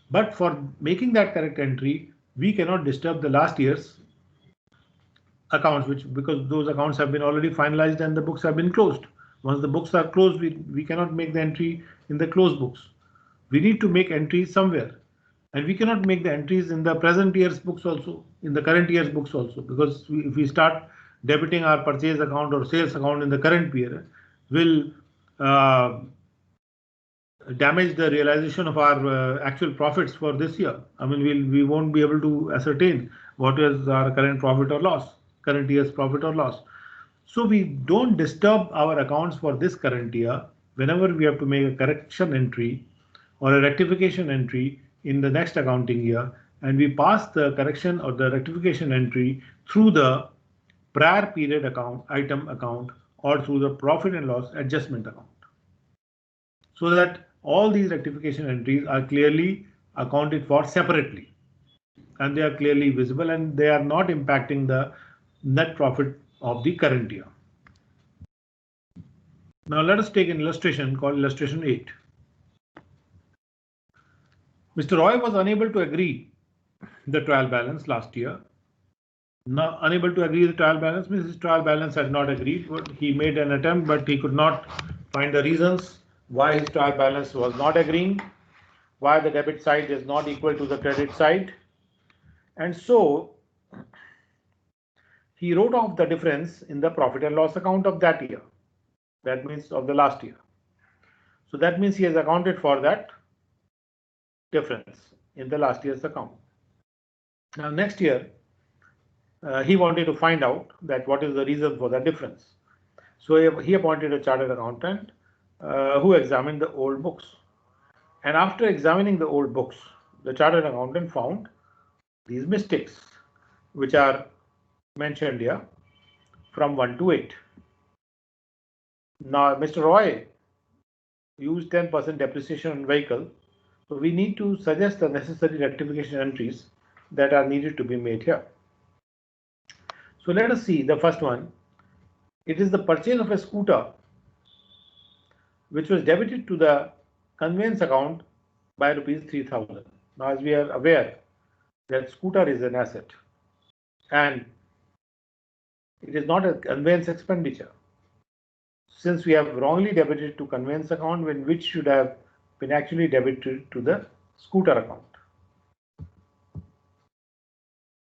But for making that correct entry, we cannot disturb the last year's accounts, because those accounts have been already finalized and the books have been closed. Once the books are closed, we cannot make the entry in the closed books. We need to make entries somewhere, and we cannot make the entries in the present year's books also, in the current year's books also, because if we start debiting our purchase account or sales account in the current period, will damage the realization of our actual profits for this year. I mean, we won't be able to ascertain what is our current profit or loss, current year's profit or loss. So we don't disturb our accounts for this current year whenever we have to make a correction entry or a rectification entry in the next accounting year, and we pass the correction or the rectification entry through the prior period item account or through the profit and loss adjustment account, so that all these rectification entries are clearly accounted for separately and they are clearly visible and they are not impacting the net profit of the current year. Now let us take an illustration called illustration 8. Mr. Roy was unable to agree the trial balance last year. Now, unable to agree the trial balance means his trial balance had not agreed. He made an attempt, but he could not find the reasons why his trial balance was not agreeing, why the debit side is not equal to the credit side. And so he wrote off the difference in the profit and loss account of that year. That means of the last year. So that means he has accounted for that difference in the last year's account. Now next year, he wanted to find out that what is the reason for the difference. So he appointed a chartered accountant who examined the old books. And after examining the old books, the chartered accountant found these mistakes, which are mentioned here from 1 to 8. Now, Mr. Roy used 10% depreciation on vehicle. So we need to suggest the necessary rectification entries that are needed to be made here. So let us see the first one. It is the purchase of a scooter which was debited to the conveyance account by ₹3,000. Now, as we are aware that scooter is an asset and it is not a conveyance expenditure. Since we have wrongly debited to conveyance account, when which should have been actually debited to the scooter account.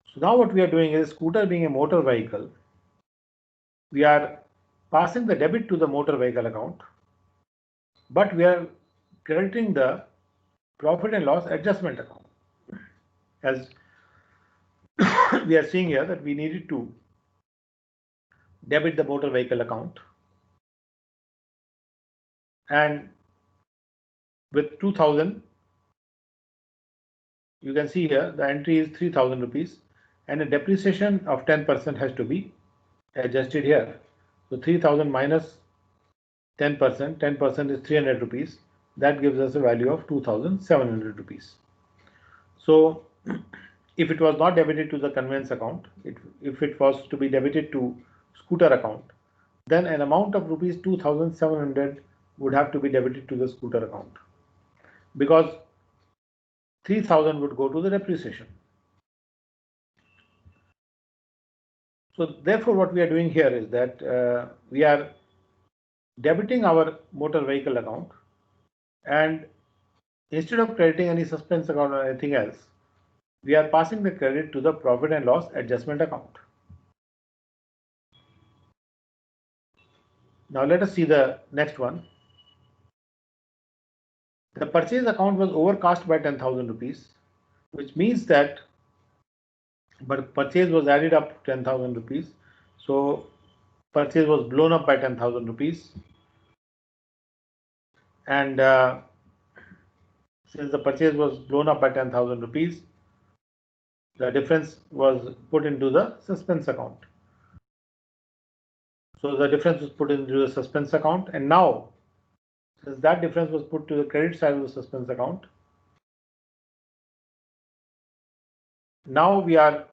So now what we are doing is, scooter being a motor vehicle, we are passing the debit to the motor vehicle account, but we are crediting the profit and loss adjustment account. As we are seeing here that we needed to debit the motor vehicle account, and with 2000, you can see here the entry is 3000 rupees, and a depreciation of 10% has to be adjusted here. So 3000 minus 10%, 10% is 300 rupees. That gives us a value of 2700 rupees. So if it was not debited to the conveyance account, if it was to be debited to scooter account, then an amount of rupees 2700 would have to be debited to the scooter account, because 3000 would go to the depreciation. So therefore what we are doing here is that we are debiting our motor vehicle account, and instead of crediting any suspense account or anything else, we are passing the credit to the profit and loss adjustment account. Now let us see the next one. The purchase account was overcast by 10,000 rupees, which means that purchase was added up to 10,000 rupees. So purchase was blown up by 10,000 rupees. And since the purchase was blown up by 10,000 rupees, the difference was put into the suspense account. So the difference was put into the suspense account, and now since that difference was put to the credit side of the suspense account, now we are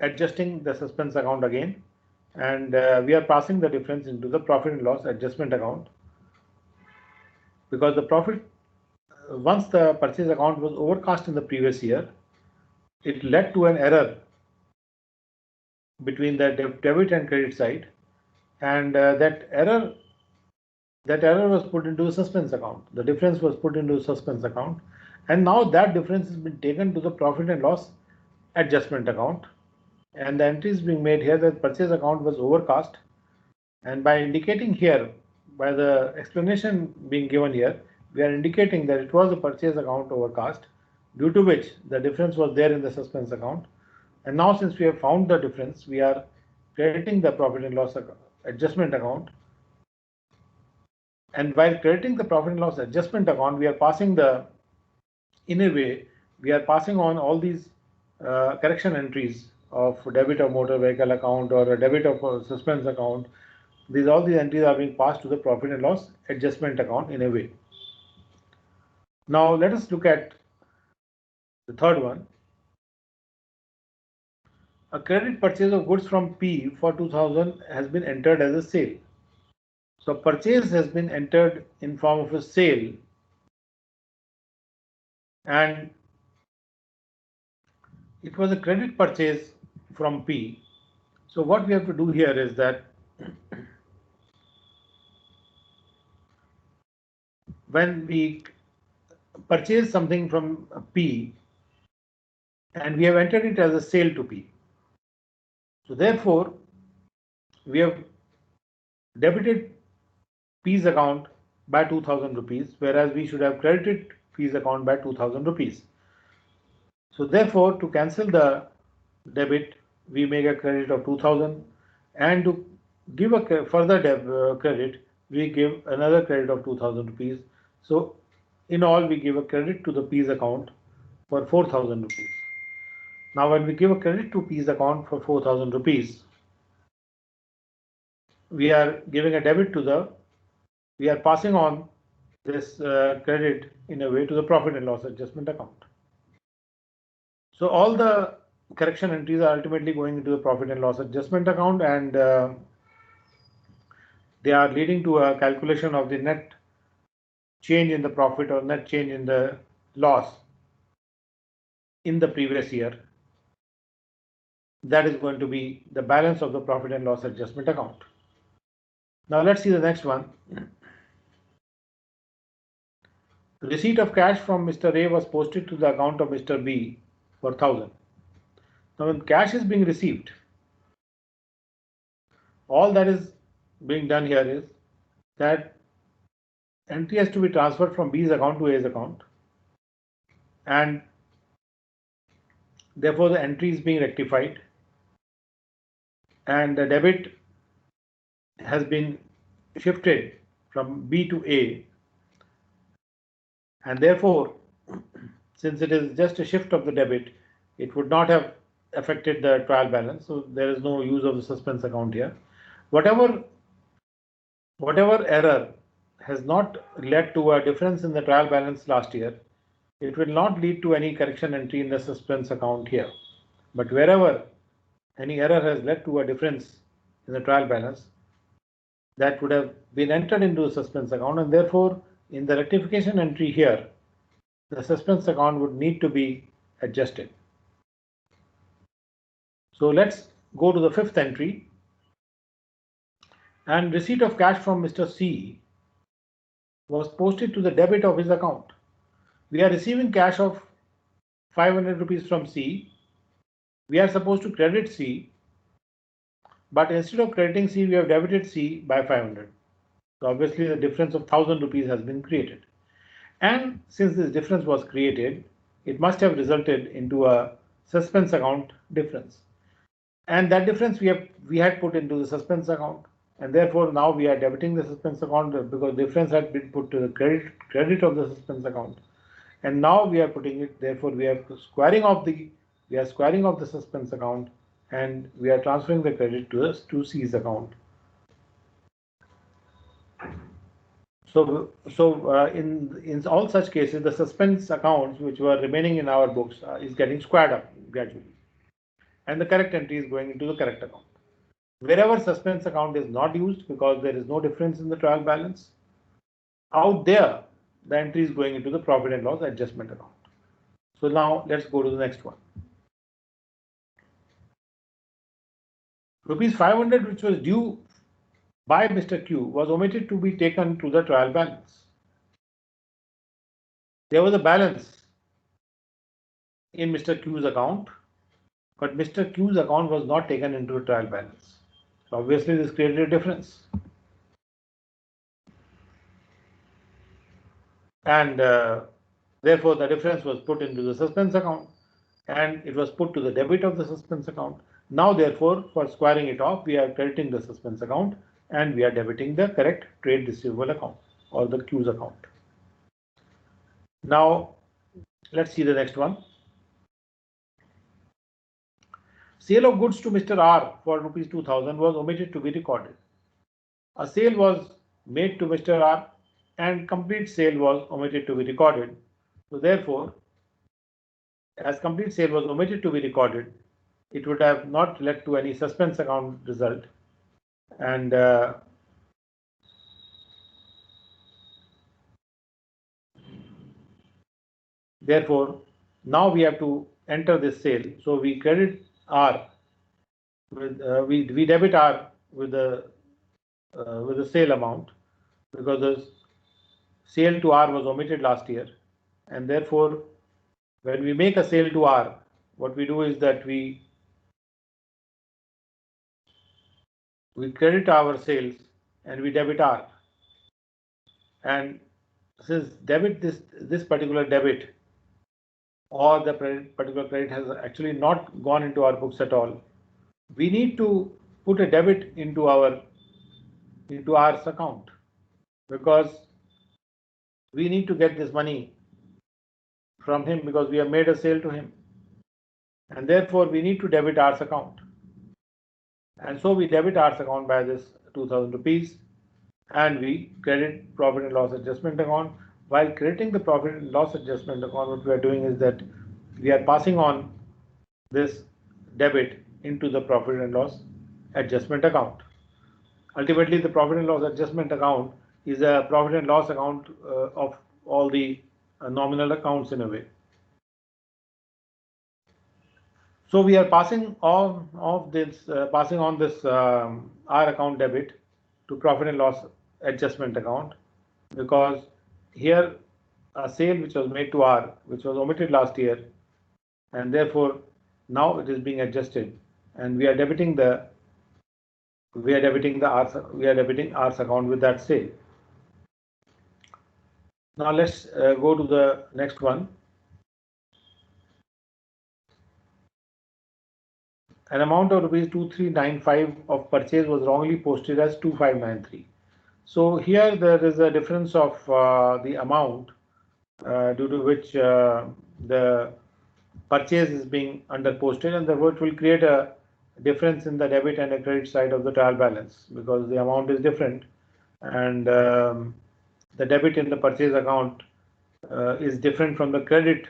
adjusting the suspense account again, and we are passing the difference into the profit and loss adjustment account, because the profit, once the purchase account was overcast in the previous year, it led to an error between the debit and credit side, and that error was put into a suspense account. The difference was put into a suspense account, and now that difference has been taken to the profit and loss adjustment account, and the entry is being made here that purchase account was overcast, and by indicating here, by the explanation being given here, we are indicating that it was a purchase account overcast, due to which the difference was there in the suspense account. And now since we have found the difference, we are crediting the profit and loss adjustment account. And while crediting the profit and loss adjustment account, we are passing in a way, we are passing on all these correction entries of debit of motor vehicle account or a debit of a suspense account. All these entries are being passed to the profit and loss adjustment account in a way. Now let us look at the third one. A credit purchase of goods from P for 2000 has been entered as a sale. So purchase has been entered in form of a sale, and it was a credit purchase from P. So what we have to do here is that when we purchase something from P and we have entered it as a sale to P, so therefore we have debited P's account by 2000 rupees, whereas we should have credited P's account by 2000 rupees. So therefore, to cancel the debit, we make a credit of 2000, and to give a further credit, we give another credit of 2000 rupees. So in all, we give a credit to the P's account for 4000 rupees. Now when we give a credit to P's account for 4000 rupees, we are giving a debit to we are passing on this credit in a way to the profit and loss adjustment account. So all the correction entries are ultimately going into the profit and loss adjustment account, and they are leading to a calculation of the net change in the profit or net change in the loss in the previous year. That is going to be the balance of the profit and loss adjustment account. Now let's see the next one. Receipt of cash from Mr. A was posted to the account of Mr. B for 1000. Now when cash is being received, all that is being done here is that entry has to be transferred from B's account to A's account, and therefore the entry is being rectified, and the debit has been shifted from B to A, and therefore, since it is just a shift of the debit, it would not have affected the trial balance, so there is no use of the suspense account here. Whatever error has not led to a difference in the trial balance last year, it will not lead to any correction entry in the suspense account here. But wherever any error has led to a difference in the trial balance, that would have been entered into the suspense account, and therefore in the rectification entry here, the suspense account would need to be adjusted. So let's go to the fifth entry. And receipt of cash from Mr. C was posted to the debit of his account. We are receiving cash of 500 rupees from C. We are supposed to credit C, but instead of crediting C, we have debited C by 500. So obviously the difference of 1000 rupees has been created. And since this difference was created, it must have resulted into a suspense account difference. And that difference we had put into the suspense account, and therefore now we are debiting the suspense account because difference had been put to the credit of the suspense account, and now we are putting it. Therefore, we are squaring off the suspense account, and we are transferring the credit to C's account. So in all such cases, the suspense accounts which were remaining in our books is getting squared up gradually, and the correct entry is going into the correct account. Wherever suspense account is not used because there is no difference in the trial balance, out there the entry is going into the profit and loss adjustment account. So now let's go to the next one. Rupees 500 which was due by Mr. Q was omitted to be taken to the trial balance. There was a balance in Mr. Q's account, but Mr. Q's account was not taken into the trial balance. So obviously this created a difference. And therefore the difference was put into the suspense account, and it was put to the debit of the suspense account. Now therefore, for squaring it off, we are crediting the suspense account and we are debiting the correct trade receivable account or the Q's account. Now let's see the next one. Sale of goods to Mr. R for rupees 2000 was omitted to be recorded. A sale was made to Mr. R and complete sale was omitted to be recorded. So therefore, as complete sale was omitted to be recorded, it would have not led to any suspense account result, and therefore now we have to enter this sale. So we credit R with we debit R with the sale amount because the sale to R was omitted last year, and therefore when we make a sale to R, what we do is that we credit our sales and we debit R. And since this particular debit or the particular credit has actually not gone into our books at all, we need to put a debit into R's account because we need to get this money from him because we have made a sale to him, and therefore we need to debit R's account. And so we debit R's account by this 2000 rupees and we credit profit and loss adjustment account. While crediting the profit and loss adjustment account, what we are doing is that we are passing on this debit into the profit and loss adjustment account. Ultimately, the profit and loss adjustment account is a profit and loss account of all the nominal accounts in a way. So we are passing on this R account debit to profit and loss adjustment account because here a sale which was made to R, which was omitted last year, and therefore now it is being adjusted, and we are debiting R's account with that sale. Now let's go to the next one. An amount of rupees 2395 of purchase was wrongly posted as 2593. So here there is a difference of the amount due to which the purchase is being underposted, and therefore it will create a difference in the debit and the credit side of the trial balance because the amount is different, and the debit in the purchase account is different from the credit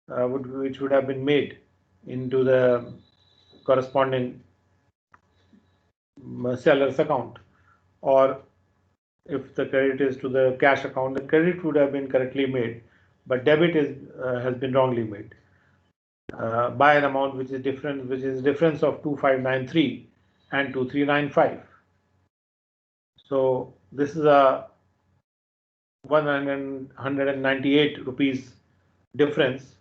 which would have been made into the corresponding seller's account, or if the credit is to the cash account, the credit would have been correctly made, but debit is has been wrongly made by an amount which is different, which is difference of 2593 and 2395. So this is a 198 rupees difference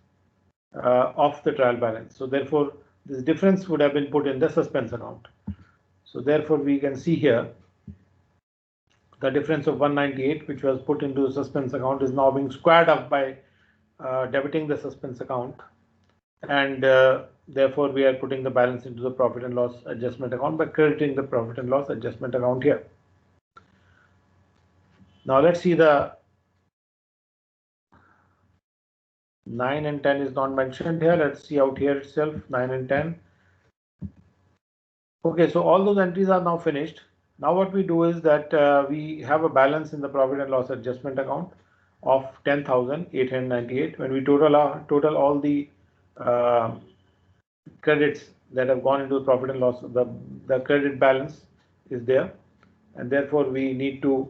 of the trial balance. So therefore, this difference would have been put in the suspense account. So therefore, we can see here the difference of 198, which was put into the suspense account, is now being squared up by debiting the suspense account, and therefore we are putting the balance into the profit and loss adjustment account by crediting the profit and loss adjustment account here. Now let's see the 9 and 10 is not mentioned here. Let's see out here itself, 9 and 10. Okay, so all those entries are now finished. Now what we do is that we have a balance in the profit and loss adjustment account of 10,898. When we total all the credits that have gone into the profit and loss, the credit balance is there, and therefore we need to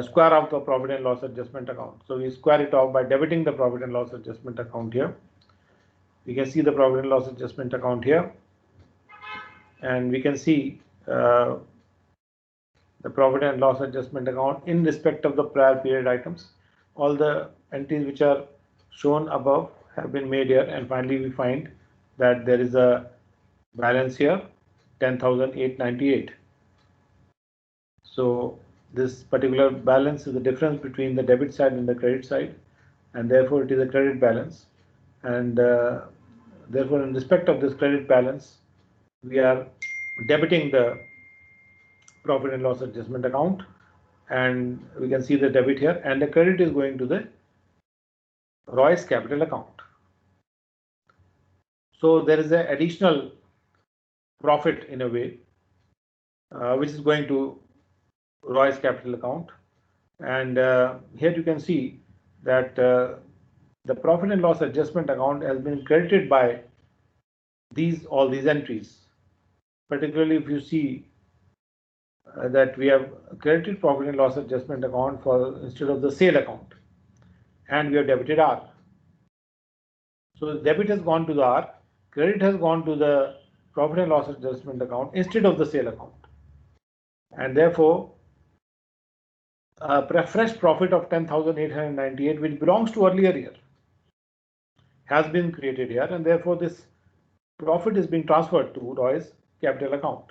square out the profit and loss adjustment account. So we square it off by debiting the profit and loss adjustment account here. We can see the profit and loss adjustment account here, and we can see the profit and loss adjustment account in respect of the prior period items. All the entries which are shown above have been made here, and finally we find that there is a balance here, 10,898. So this particular balance is the difference between the debit side and the credit side, and therefore it is a credit balance, and therefore in respect of this credit balance we are debiting the profit and loss adjustment account, and we can see the debit here, and the credit is going to the Roy's capital account. So there is an additional profit in a way which is going to Roy's capital account, and here you can see that the profit and loss adjustment account has been credited by all these entries. Particularly if you see that we have credited profit and loss adjustment account for instead of the sale account, and we have debited R. So debit has gone to the R, credit has gone to the profit and loss adjustment account instead of the sale account, and therefore a fresh profit of 10,898, which belongs to earlier year, has been created here, and therefore this profit is being transferred to Roy's capital account.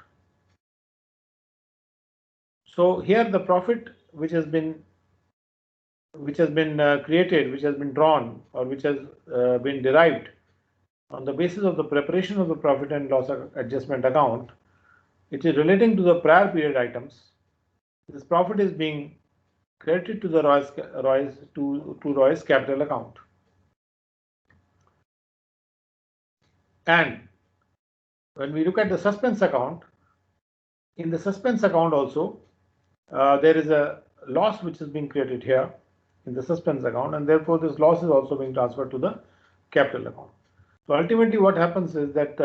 So here the profit which has been created, which has been drawn, or which has been derived on the basis of the preparation of the profit and loss adjustment account, it is relating to the prior period items. This profit is being credited to the Roy's capital account. And when we look at the suspense account, in the suspense account also there is a loss which is being created here in the suspense account, and therefore this loss is also being transferred to the capital account. So ultimately what happens is that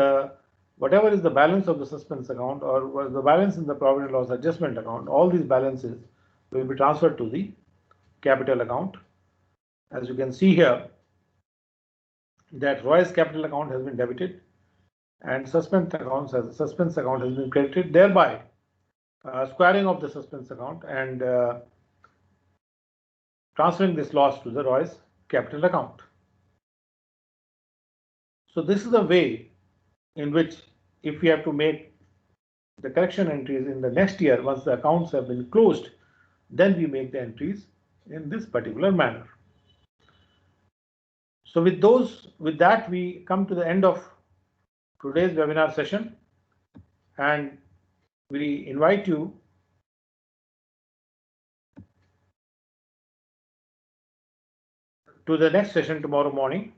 whatever is the balance of the suspense account or the balance in the profit and loss adjustment account, all these balances will be transferred to the capital account. As you can see here, that Roy's capital account has been debited and suspense account has been credited, thereby squaring of the suspense account and transferring this loss to the Roy's capital account. So this is the way in which, if we have to make the correction entries in the next year, once the accounts have been closed, then we make the entries in this particular manner. So with that, we come to the end of today's webinar session, and we invite you to the next session tomorrow morning.